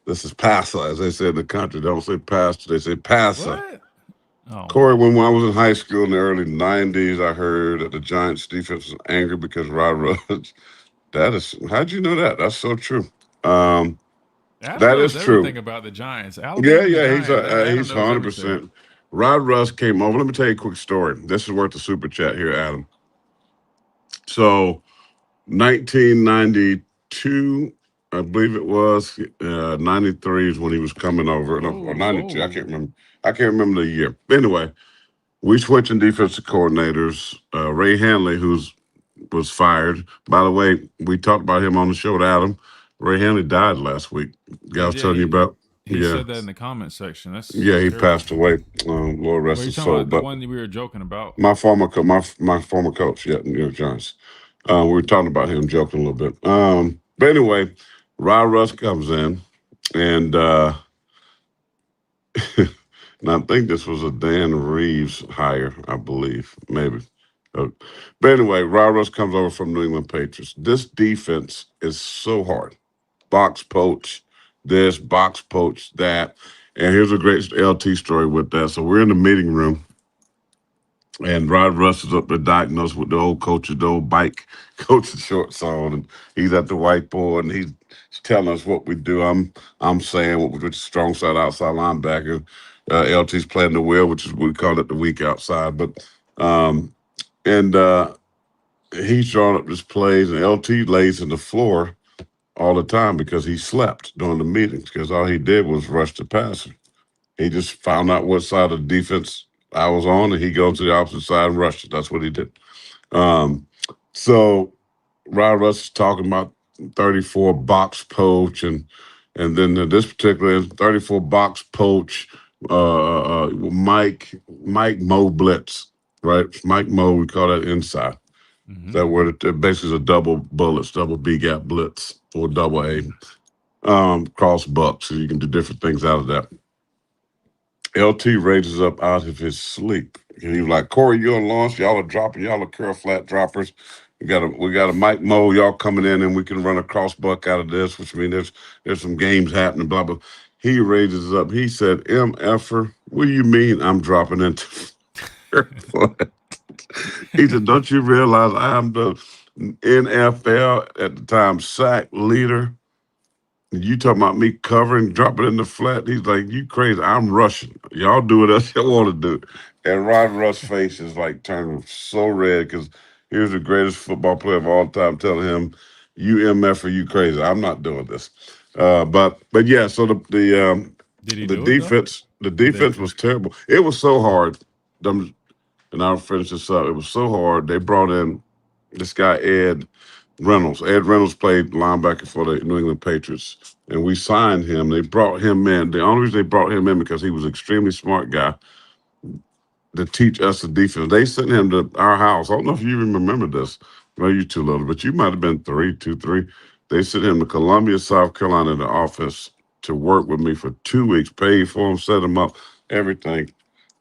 This is passer, as they say in the country. They don't say pastor. They say passer. What? Oh. Corey, when I was in high school in the early 90s, I heard that the Giants defense was angry because Rod Rudge. How'd you know that? That's so true. Adam that is true. Everything about the Giants. Alabama, he's 100%. Rod Russ came over. Let me tell you a quick story. This is worth the super chat here, Adam. So, 1992, I believe it was 93 is when he was coming over, or 92. I can't remember the year. Anyway, we switching defensive coordinators. Ray Hanley, was fired. By the way, we talked about him on the show with Adam. Ray Hanley died last week. I was telling you about. He said that in the comment section. That's he terrible. passed away. Lord rest his soul. The one that we were joking about. My former coach, New York Giants. We were talking about him, joking a little bit. But anyway, Rod Russ comes in, and and I think this was a Dan Reeves hire, I believe, maybe. But anyway, Rod Russ comes over from New England Patriots. This defense is so hard. Box poach this, box poach that. And here's a great LT story with that. So we're in the meeting room, and Rod Russ is up there diagnosed with the old coaches, the old bike coaching shorts on, and he's at the whiteboard, and he's telling us what we do. I'm saying what we're strong side, outside linebacker. LT's playing the wheel, which is we call it the weak outside. But he's drawing up his plays, and LT lays in the floor all the time because he slept during the meetings because all he did was rush the passer. He just found out what side of the defense I was on, and he goes to the opposite side and rushed it. That's what he did. So Rod Russ is talking about 34 box poach, and then this particular 34 box poach, Mike Mo blitz, right? Mike Mo, we call that inside. Mm-hmm. That word basically is a double bullets, double B gap blitz or double A cross buck, so you can do different things out of that. LT raises up out of his sleep. And he was like, Corey, you're on launch. Y'all are dropping. Y'all are curl flat droppers. We got a Mike Mo. Y'all coming in, and we can run a cross buck out of this, which means there's some games happening, blah, blah. He raises up. He said, MFer, what do you mean I'm dropping into curl flat? He said, "Don't you realize I am the NFL at the time sack leader? You talking about me covering, dropping in the flat?" He's like, "You crazy? I'm rushing. Y'all do what else you want to do." And Rod Russ' face is like turning so red because he was the greatest football player of all time. Telling him, "You MF, are you crazy? I'm not doing this." But yeah. So Did he the do it though? defense was terrible. It was so hard. And I'll finish this up. It was so hard. They brought in this guy Ed Reynolds. Ed Reynolds played linebacker for the New England Patriots, and we signed him. They brought him in. The only reason they brought him in because he was an extremely smart guy to teach us the defense. They sent him to our house. I don't know if you even remember this. Well, you're too little, but you might have been 3. They sent him to Columbia, South Carolina, in the office to work with me for 2 weeks, paid for him, set him up, everything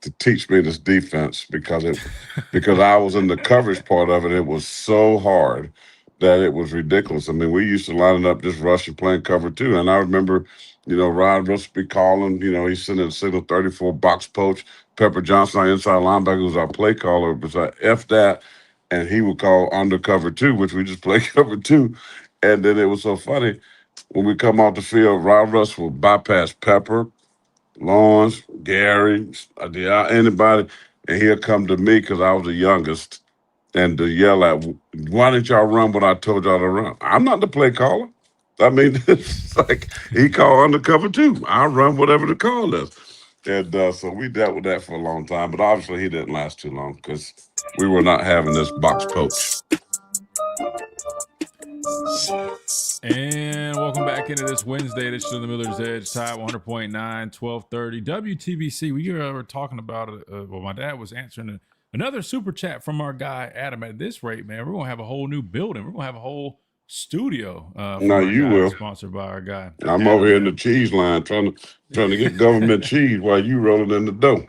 to teach me this defense because I was in the coverage part of it. It was so hard that it was ridiculous. I mean, we used to line it up just rushing, playing cover too. And I remember, Rod Russ be calling, he's sending a signal 34 box poach. Pepper Johnson, our inside linebacker, was our play caller, was like F that. And he would call undercover two, which we just play cover two. And then it was so funny. When we come off the field, Rod Russ will bypass Pepper, Lawrence, Gary, anybody, and he'll come to me because I was the youngest and to yell at, "Why didn't y'all run what I told y'all to run?" I'm not the play caller. I mean, it's like he called undercover too. I run whatever the call is. And so we dealt with that for a long time, but obviously he didn't last too long because we were not having this box poach. And welcome back into this Wednesday edition of the Miller's Edge, Tide 100.9, 1230 WTBC. We were talking about it. Well, my dad was answering another super chat from our guy, Adam. At this rate, man, we're going to have a whole new building. We're going to have a whole studio from Now our you guy, will. sponsored by our guy. I'm Adam, over here in man. the cheese line trying to get government cheese while you rolling in the dough.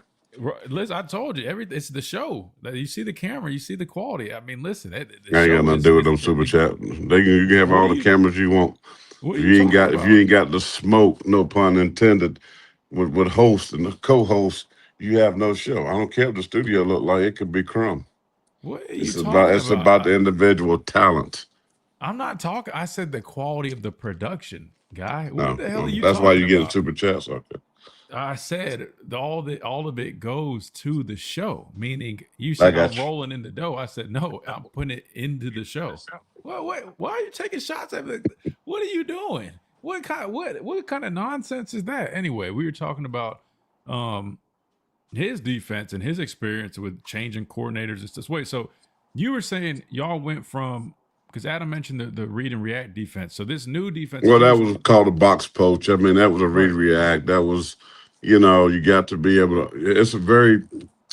Listen, I told you, it's the show. You see the camera, you see the quality. I mean, listen, the I ain't show got nothing to do with them super chat. You can have What all are the you? cameras you want. What are If you you ain't talking got about? the smoke, no pun intended, with host and the co-host, you have no show. I don't care if the studio look like it could be crumb. What are you It's talking about about? the individual talent. I'm not talking. I said the quality of the production, guy. What No, the hell are you that's why talking you getting about? super chats. Okay, I said all of it goes to the show. Meaning, you I said I'm got you. rolling in the dough. I said no, I'm putting it into the show. Well, why are you taking shots at me? What are you doing? What kind of nonsense is that? Anyway, we were talking about his defense and his experience with changing coordinators. It's this way. So you were saying y'all went from, because Adam mentioned the read and react defense. So this new defense Well, that you that was was called a box poach. I mean, that was a read right. react. That was, you got to be able to. It's a very.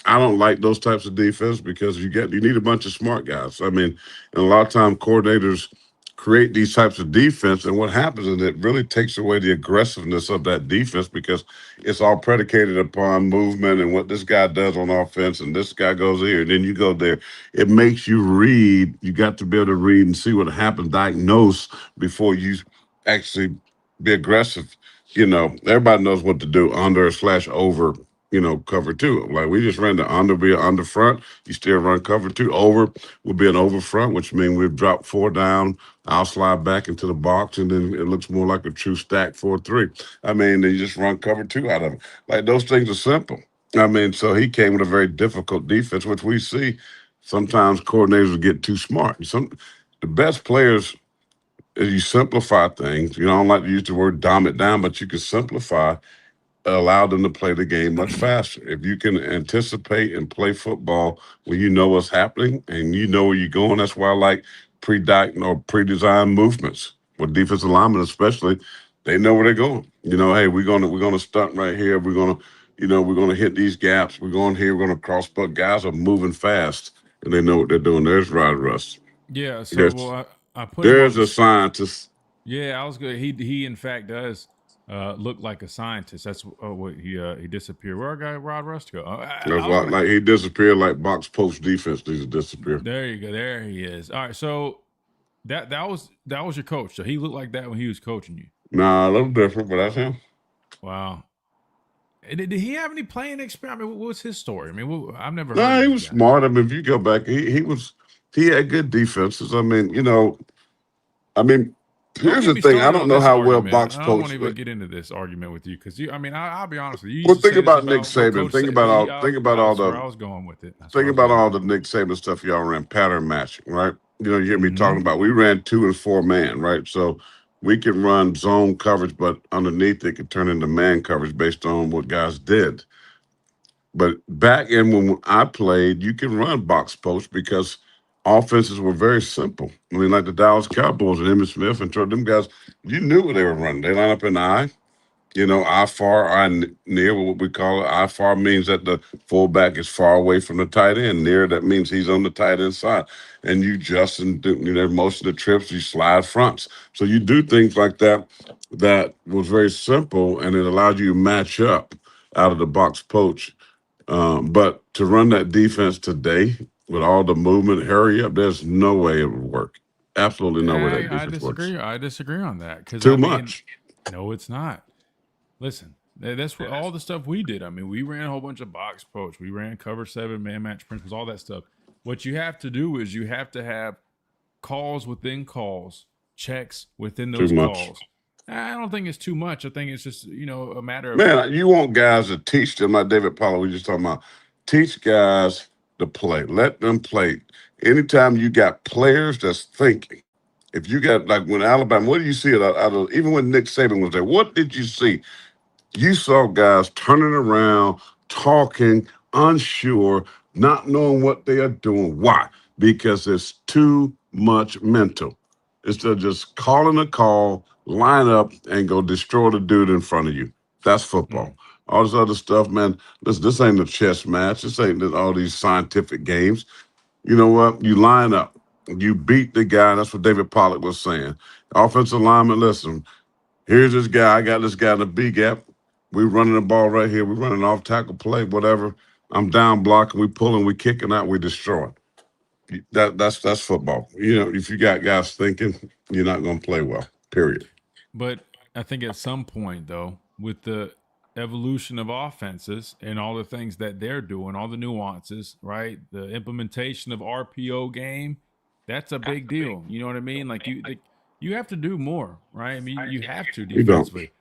I don't like those types of defense because you need a bunch of smart guys. I mean, and a lot of time coordinators create these types of defense, and what happens is it really takes away the aggressiveness of that defense because it's all predicated upon movement and what this guy does on offense, and this guy goes here, and then you go there. It makes you read. You got to be able to read and see what happens, diagnose before you actually be aggressive. Everybody knows what to do under / over, cover two. Like we just ran the under, be an under front. You still run cover two. Over will be an over front, which means we've dropped 4 down. I'll slide back into the box, and then it looks more like a true stack 4-3. I mean, they just run cover two out of it. Like those things are simple. I mean, so he came with a very difficult defense, which we see sometimes coordinators get too smart. The best players is you simplify things. I don't like to use the word dumb it down, but you can simplify, allow them to play the game much faster. If you can anticipate and play football when you know what's happening and you know where you're going, that's why I like pre-designed movements with defensive linemen, especially. They know where they're going. Hey, we're gonna stunt right here. We're gonna hit these gaps. We're going here. We're gonna cross, but guys are moving fast and they know what they're doing. There's Rod Russ. Yeah. So There's well, I put him on there's the. a scientist. Yeah, I was good. He in fact does look like a scientist. That's what he disappeared. Where our guy Rod Rust go? That's I was like he disappeared like box post defense needs to disappear. there. You go. There he is. All right. So that was your coach. So he looked like that when he was coaching you. Nah, a little different, but that's him. Wow. Did he have any playing experience? I mean, what was his story? I mean, I've never heard No, of he this was guy. smart. I mean, if you go back, he had good defenses. I mean, Don't here's get the me thing. I started don't on know this how well argument. box I don't want coach. to even get into this argument with you because I'll be honest with you. You Well, used to think say this about Nick about what Saban. Coach said, but Think about all that's where the I was going with it. That's where think I was about going all with the it. Nick Saban stuff y'all ran pattern matching, right? You hear me Mm-hmm. talking about. We ran 2 and 4 man, right? So we can run zone coverage, but underneath it could turn into man coverage based on what guys did. But back in when I played, you can run box post because offenses were very simple. I mean, like the Dallas Cowboys and Emmitt Smith and them guys, you knew what they were running. They line up in the eye. I far, I near, what we call it. I far means that the fullback is far away from the tight end. Near, that means he's on the tight end side. And you just, most of the trips, you slide fronts. So you do things like that that was very simple, and it allowed you to match up out of the box poach. But to run that defense today with all the movement, hurry up, there's no way it would work. Absolutely no way that I defense works. disagree. I disagree on that because Too much. no, it's not. Listen, that's what all the stuff we did. I mean, we ran a whole bunch of box poach. We ran cover 7, man match principles, all that stuff. What you have to do is you have to have calls within calls, checks within Too those much. calls. I don't think it's too much. I think it's just, a matter of. Man, you want guys to teach them, like David Pollard, we just talking about. Teach guys to play. Let them play. Anytime you got players that's thinking, if you got, like when Alabama, what do you see out of, even when Nick Saban was there, what did you see? You saw guys turning around, talking, unsure, not knowing what they are doing. Why? Because it's too much mental. Instead of just calling a call, line up, and go destroy the dude in front of you. That's football. All this other stuff, man, this ain't a chess match. This ain't all these scientific games. You know what? You line up. You beat the guy. That's what David Pollack was saying. Offensive lineman, listen, here's this guy. I got this guy in the B gap. We running the ball right here. We running off tackle play, whatever. I'm down blocking. We pulling. We kicking out. We destroying. That's football. If you got guys thinking, you're not going to play well. Period. But I think at some point, though, with the evolution of offenses and all the things that they're doing, all the nuances, right? The implementation of RPO game, that's a big deal. You know what I mean? Like you have to do more, right? I mean, you have to You don't. defensively.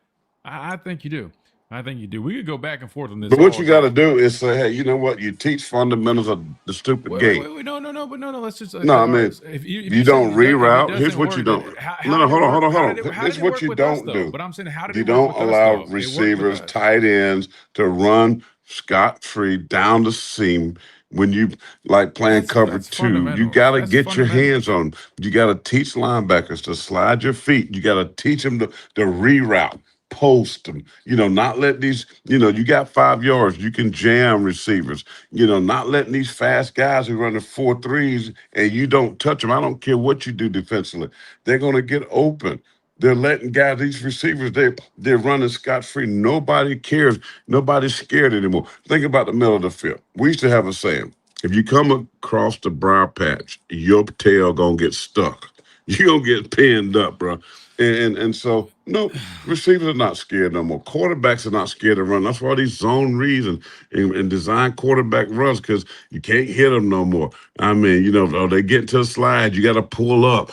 I think you do. I think you do. We could go back and forth on this. But what all you day. got to do is say, hey, you know what? You teach fundamentals of the stupid game. Wait, no. Let's just. No, I mean, if you say don't if it reroute. Here's doesn't what you work, don't. then how No, did it hold work? on. How did This is it what work you with us, don't though? do. But I'm saying, how did You it work don't with us, allow though? It worked with receivers, us. tight ends to run scot-free down the seam when you like playing cover That's 2. You fundamentals. got to That's get your hands fundamentals. on them. You got to teach linebackers to slide your feet. You got to teach them to reroute. Post them, not let these, you got 5 yards, you can jam receivers, not letting these fast guys who run the 4.3s and you don't touch them. I don't care what you do defensively. They're going to get open. They're letting guys, these receivers, they're running scot-free. Nobody cares. Nobody's scared anymore. Think about the middle of the field. We used to have a saying, if you come across the briar patch, your tail going to get stuck. You're going to get pinned up, bro. And so, no, receivers are not scared no more. Quarterbacks are not scared to run. That's why these zone reads and design quarterback runs, because you can't hit them no more. I mean, they get into a slide, you got to pull up,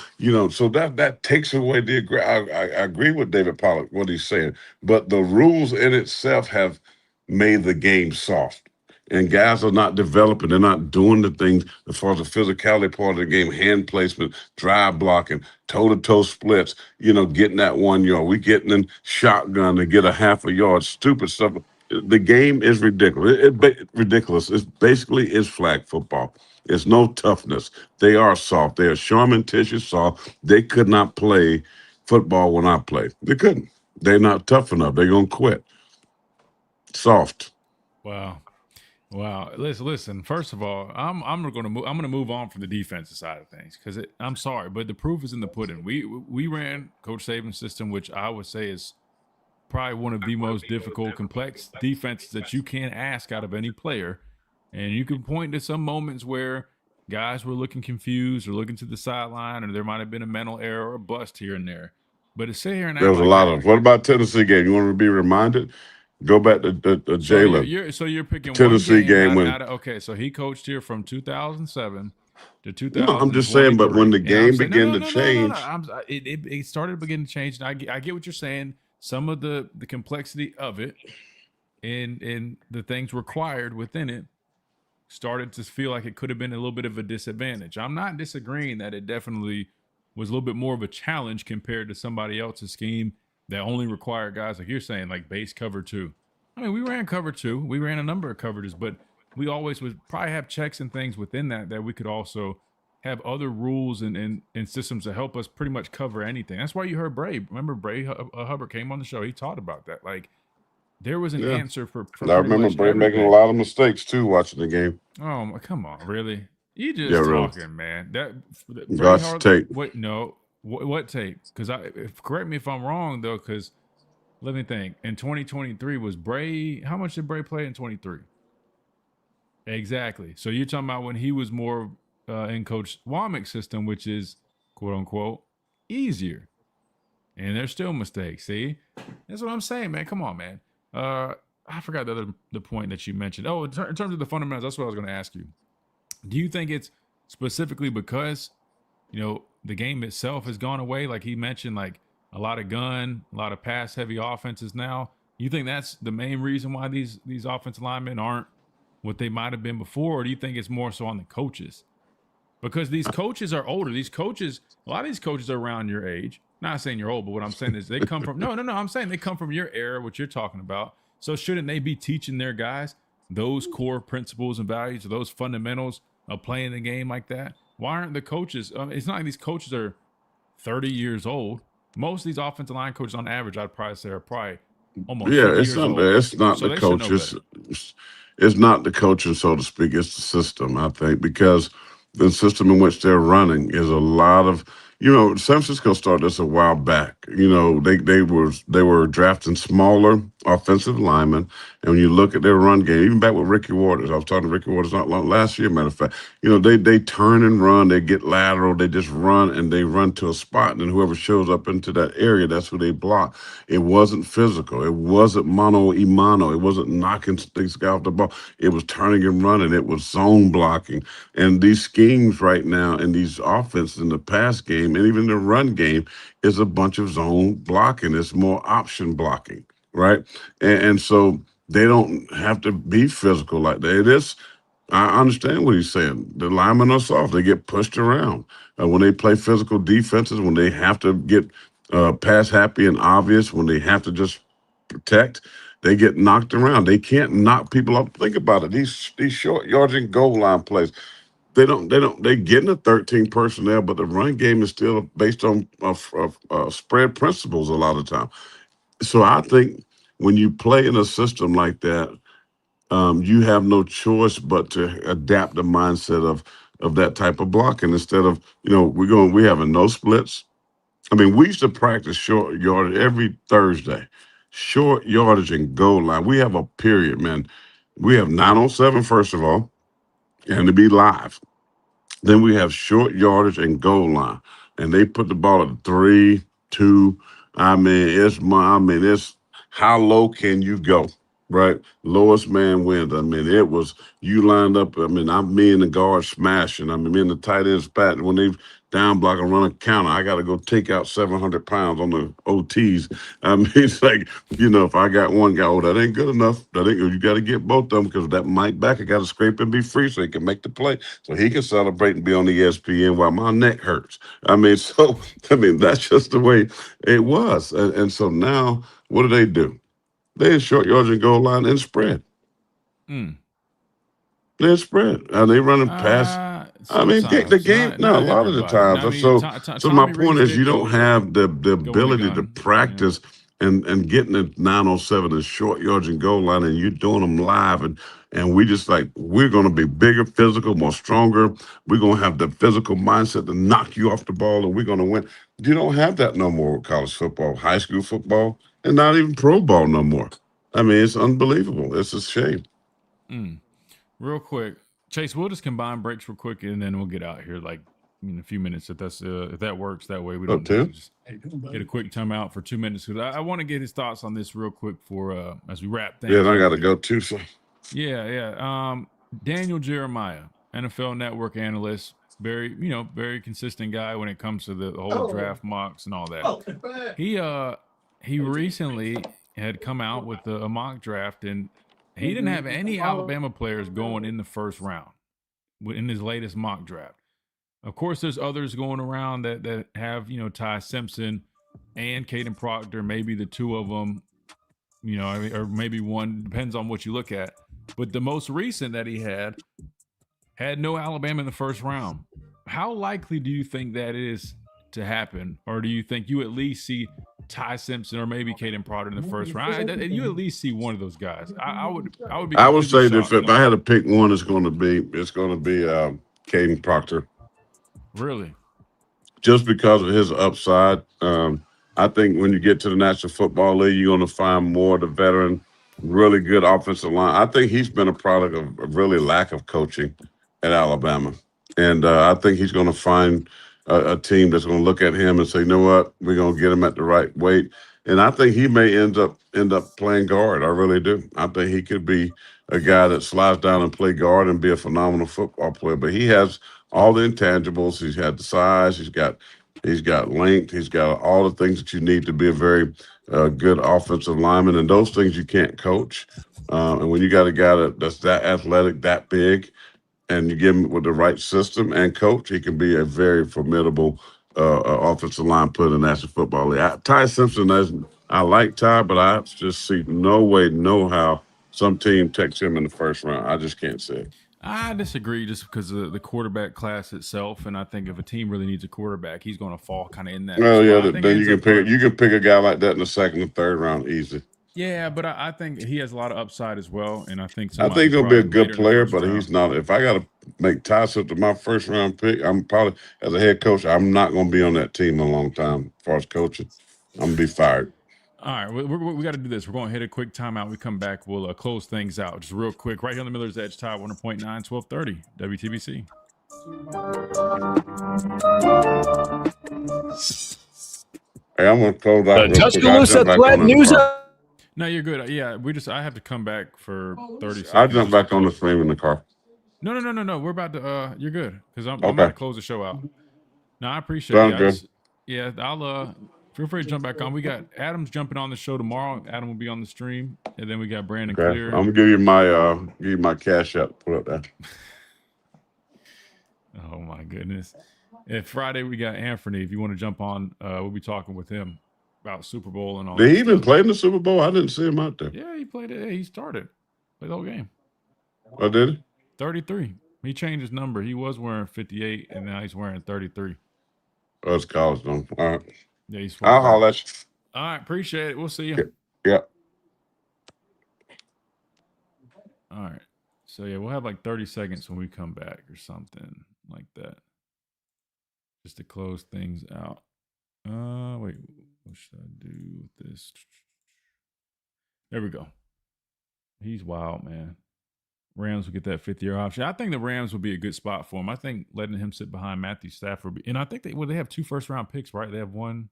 so that takes away the I agree with David Pollack, what he's saying. But the rules in itself have made the game soft. And guys are not developing. They're not doing the things as far as the physicality part of the game, hand placement, drive blocking, toe-to-toe splits, getting that 1 yard. We getting in shotgun to get a half a yard, stupid stuff. The game is ridiculous. Ridiculous. It basically is flag football. It's no toughness. They are soft. They are Sharman tissue soft. They could not play football when I played. They couldn't. They're not tough enough. They're going to quit. Soft. Wow. Listen. First of all, I'm gonna move on from the defensive side of things because I'm sorry, but the proof is in the pudding. We ran Coach Saban's system, which I would say is probably one of the most difficult, complex defenses that you can ask out of any player. And you can point to some moments where guys were looking confused or looking to the sideline, or there might have been a mental error or a bust here and there. But to sit here and There act was a like lot of. What about Tennessee game? You want to be reminded? Go back to So Jalen, you're picking one Tennessee game game when. out of okay. So he coached here from 2007 to No, I'm just saying. But when 2023, the and I'm game saying began to change, it started beginning to change. And I get what you're saying. Some of the complexity of it and the things required within it started to feel like it could have been a little bit of a disadvantage. I'm not disagreeing that it definitely was a little bit more of a challenge compared to somebody else's scheme that only required guys like you're saying, like base cover two. I mean, we ran cover two, we ran a number of coverages, but we always would probably have checks and things within that we could also have other rules and systems to help us pretty much cover anything. That's why you heard Bray. Remember Bray Hubbard came on the show. He taught about that. Like there was an yeah. answer for I pretty remember much Bray making a everything. lot of mistakes too watching the game. Oh, come on, really? You Yeah, just really. talking, man. That Bray Watch the Hart. tape. Wait, no. What tape? Because correct me if I'm wrong though. Because let me think. In 2023, was Bray? How much did Bray play in 23? Exactly. So you're talking about when he was more in Coach Womack's system, which is quote unquote easier, and there's still mistakes. See, that's what I'm saying, man. Come on, man. I forgot the point that you mentioned. Oh, in terms of the fundamentals, that's what I was going to ask you. Do you think it's specifically because the game itself has gone away, like he mentioned, like a lot of gun, a lot of pass heavy offenses now? You think that's the main reason why these offensive linemen aren't what they might have been before, or do you think it's more so on the coaches? Because these coaches are older. These coaches, a lot of these coaches are around your age. Not saying you're old, but what I'm saying is they come from no. I'm saying they come from your era, what you're talking about. So shouldn't they be teaching their guys those core principles and values, those fundamentals of playing the game like that? Why aren't the coaches? It's not like these coaches are 30 years old. Most of these offensive line coaches, on average, I'd probably say are probably almost Yeah, 50 years old. it's not So the they should know coaches. better. It's not the coaching, so to speak. It's the system, I think, because the system in which they're running is a lot of San Francisco started this a while back. They were drafting smaller offensive linemen, and when you look at their run game, even back with Ricky Waters, I was talking to Ricky Waters not long last year. Matter of fact, they turn and run, they get lateral, they just run and they run to a spot, and then whoever shows up into that area, that's who they block. It wasn't physical. It wasn't mano a mano. It wasn't knocking things off the ball. It was turning and running. It was zone blocking. And these schemes right now in these offenses in the pass game and even the run game is a bunch of zone blocking. It's more option blocking, right? And so they don't have to be physical like that. It is. I understand what he's saying. The linemen are soft. They get pushed around. When they play physical defenses, when they have to get pass happy and obvious, when they have to just protect, they get knocked around. They can't knock people up. Think about it. These short yards and goal line plays. They get in the 13 personnel, but the run game is still based on spread principles a lot of time. So I think when you play in a system like that, you have no choice but to adapt the mindset of that type of blocking instead of we having no splits. I mean, we used to practice short yardage every Thursday, short yardage and goal line. We have a period, man. We have 907 first of all, and to be live. Then we have short yardage and goal line, and they put the ball at 3, 2. It's how low can you go, right? Lowest man wins. I mean, it was you lined up. I mean, me and the guard smashing. I mean, me and the tight ends patting when they down block and run a counter. I got to go take out 700 pounds on the OTs. I mean, it's like if I got one guy, that ain't good enough. You got to get both of them because that Mike backer got to scrape and be free so he can make the play, so he can celebrate and be on the ESPN while my neck hurts. I mean, that's just the way it was. And so now, what do? They short yards and goal line and spread. They're spread. They running past. I mean, the Sometimes, game. No, a not lot of the everybody. times. I mean, So my Tommy point Reese is, did you don't go have the in the ability to gun. practice and getting the 907 and short yards and goal line, and you're doing them live, and we just like we're going to be bigger, physical, more stronger. We're going to have the physical mindset to knock you off the ball, and we're going to win. You don't have that no more with college football, high school football, and not even pro ball no more. I mean, it's unbelievable. It's a shame. Real quick, Chase, we'll just combine breaks real quick, and then we'll get out here. Like a few minutes if that works. That way we Oh, don't have to two? just get a quick timeout for 2 minutes because I want to get his thoughts on this real quick for as we wrap things Yeah, and I up. got to go too. So Yeah. Daniel Jeremiah, NFL Network analyst, very consistent guy when it comes to the whole draft mocks and all that. He recently had come out with a mock draft, and he didn't have any Alabama players going in the first round in his latest mock draft. Of course, there's others going around that have Ty Simpson and Caden Proctor, maybe the two of them, or maybe one, depends on what you look at. But the most recent that he had no Alabama in the first round. How likely do you think that is to happen? Or do you think you at least see Ty Simpson or maybe Caden Proctor in the first round? You at least see one of those guys. I would be I would completely say that shocked. if I had to pick one, it's going to be Caden Proctor. Really? Just because of his upside. I think when you get to the National Football League, you're going to find more of the veteran, really good offensive line. I think he's been a product of a really lack of coaching at Alabama. And I think he's going to find a team that's going to look at him and say, you know what, we're going to get him at the right weight. And I think he may end up playing guard. I really do. I think he could be a guy that slides down and play guard and be a phenomenal football player. But he has all the intangibles. He's had the size. He's got length. He's got all the things that you need to be a very good offensive lineman. And those things you can't coach. And when you got a guy that's that athletic, that big, and you give him with the right system and coach, he can be a very formidable offensive line player in the National Football League. Ty Simpson, I like Ty, but I just see no way, no how some team takes him in the first round. I just can't see it. I disagree just because of the quarterback class itself. And I think if a team really needs a quarterback, he's going to fall kind of in that. Well, spot. yeah, then you can pick a guy like that in the second and third round easy. Yeah, but I think he has a lot of upside as well, and I think I think he'll be a good player, but round. he's not. If I got to make Ty Simpson my first round pick, I'm probably, as a head coach, I'm not going to be on that team a long time as far as coaching. I'm going to be fired. All right, we got to do this. We're going to hit a quick timeout. We come back, we'll close things out just real quick. Right here on the Miller's Edge, Tide 100.9, 1230, WTBC. Hey, I'm going to close out. The Tuscaloosa Thread News. No, you're good. Yeah, I have to come back for 30 seconds. I'll jump back on the stream in the car. No. We're about to, you're good, because I'm Okay. about to close the show out. No, I appreciate it. Good. I'll feel free to jump back on. We got Adam's jumping on the show tomorrow. Adam will be on the stream, and then we got Brandon Clear. I'm gonna give you my cash app. Put up there. Oh my goodness! And Friday we got Anthony. If you want to jump on, we'll be talking with him about Super Bowl and all. Did he even play in the Super Bowl? I didn't see him out there. Yeah, he played it. He started. Played the whole game. Oh, did he? 33. He changed his number. He was wearing 58, and now he's wearing 33. Oh, it's college though. All right. Yeah, he's. I'll holler at you. All right, appreciate it. We'll see you. Yeah. All right. So yeah, we'll have like 30 seconds when we come back or something like that. Just to close things out. Wait, what should I do with this? There we go. He's wild, man. Rams will get that 5th-year option. I think the Rams will be a good spot for him. I think letting him sit behind Matthew Stafford. And I think they have 2 first-round picks, right? They have one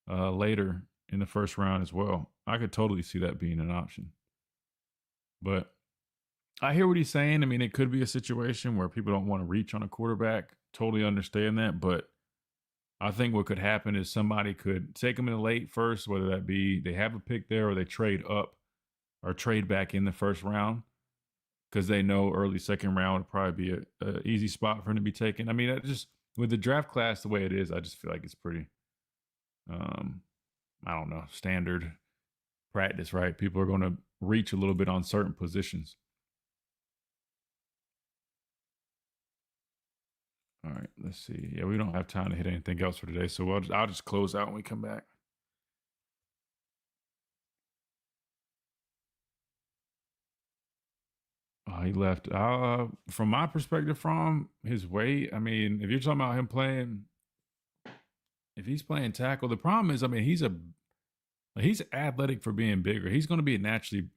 later in the first round as well. I could totally see that being an option. But I hear what he's saying. I mean, it could be a situation where people don't want to reach on a quarterback. Totally understand that. But I think what could happen is somebody could take him in the late first, whether that be they have a pick there or they trade up or trade back in the first round because they know early second round would probably be a easy spot for him to be taken. I mean, with the draft class the way it is, I just feel like it's pretty, I don't know, standard practice, right? People are going to reach a little bit on certain positions. All right, let's see. Yeah, we don't have time to hit anything else for today, so I'll just close out when we come back. He left. From my perspective, from his weight, I mean, if you're talking about him playing, if he's playing tackle, the problem is, I mean, he's athletic for being bigger. He's going to be a naturally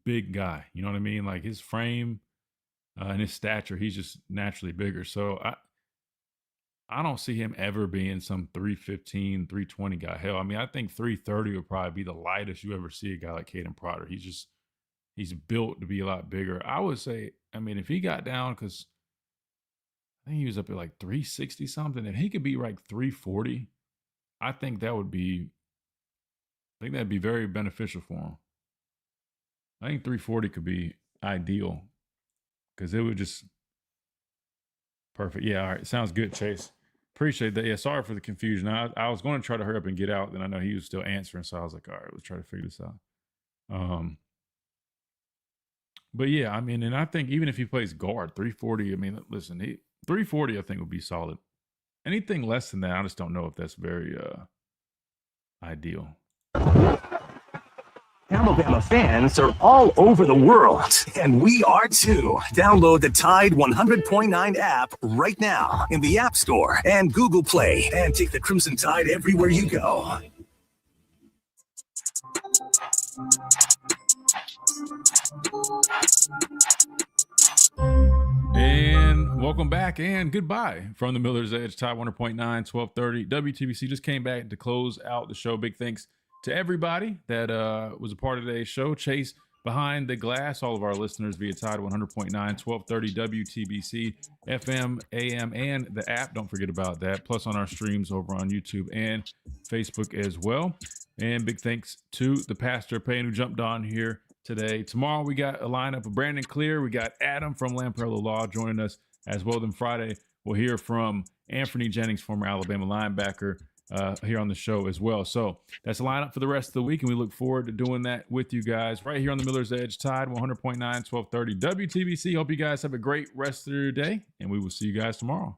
big guy. You know what I mean? Like his frame and his stature, he's just naturally bigger. So I don't see him ever being some 315, 320 guy. Hell, I mean, I think 330 would probably be the lightest you ever see a guy like Caden Proctor. He's built to be a lot bigger. I would say, I mean, if he got down, because I think he was up at like 360 something, if he could be like 340, I think that'd be very beneficial for him. I think 340 could be ideal because it would just perfect. Yeah, all right. Sounds good, Chase. Appreciate that. Yeah, sorry for the confusion. I was going to try to hurry up and get out, then I know he was still answering, so I was like, all right, let's try to figure this out. But yeah, I mean, and I think even if he plays guard, 340, I mean, listen, 340 I think would be solid. Anything less than that, I just don't know if that's very ideal. Alabama fans are all over the world, and we are too. Download the Tide 100.9 app right now in the App Store and Google Play, and take the Crimson Tide everywhere you go. And welcome back and goodbye from the Miller's Edge, Tide 100.9, 1230. WTBC just came back to close out the show. Big thanks to everybody that was a part of today's show. Chase behind the glass, all of our listeners via Tide 100.9, 1230 WTBC, FM, AM, and the app. Don't forget about that. Plus on our streams over on YouTube and Facebook as well. And big thanks to the Pastor Payne who jumped on here today. Tomorrow we got a lineup of Brandon Clear. We got Adam from Lamparello Law joining us as well. Then Friday we'll hear from Anthony Jennings, former Alabama linebacker, here on the show as well. So that's the lineup for the rest of the week, and we look forward to doing that with you guys right here on the Miller's Edge, Tide 100.9, 1230 WTBC. Hope you guys have a great rest of your day, and we will see you guys tomorrow.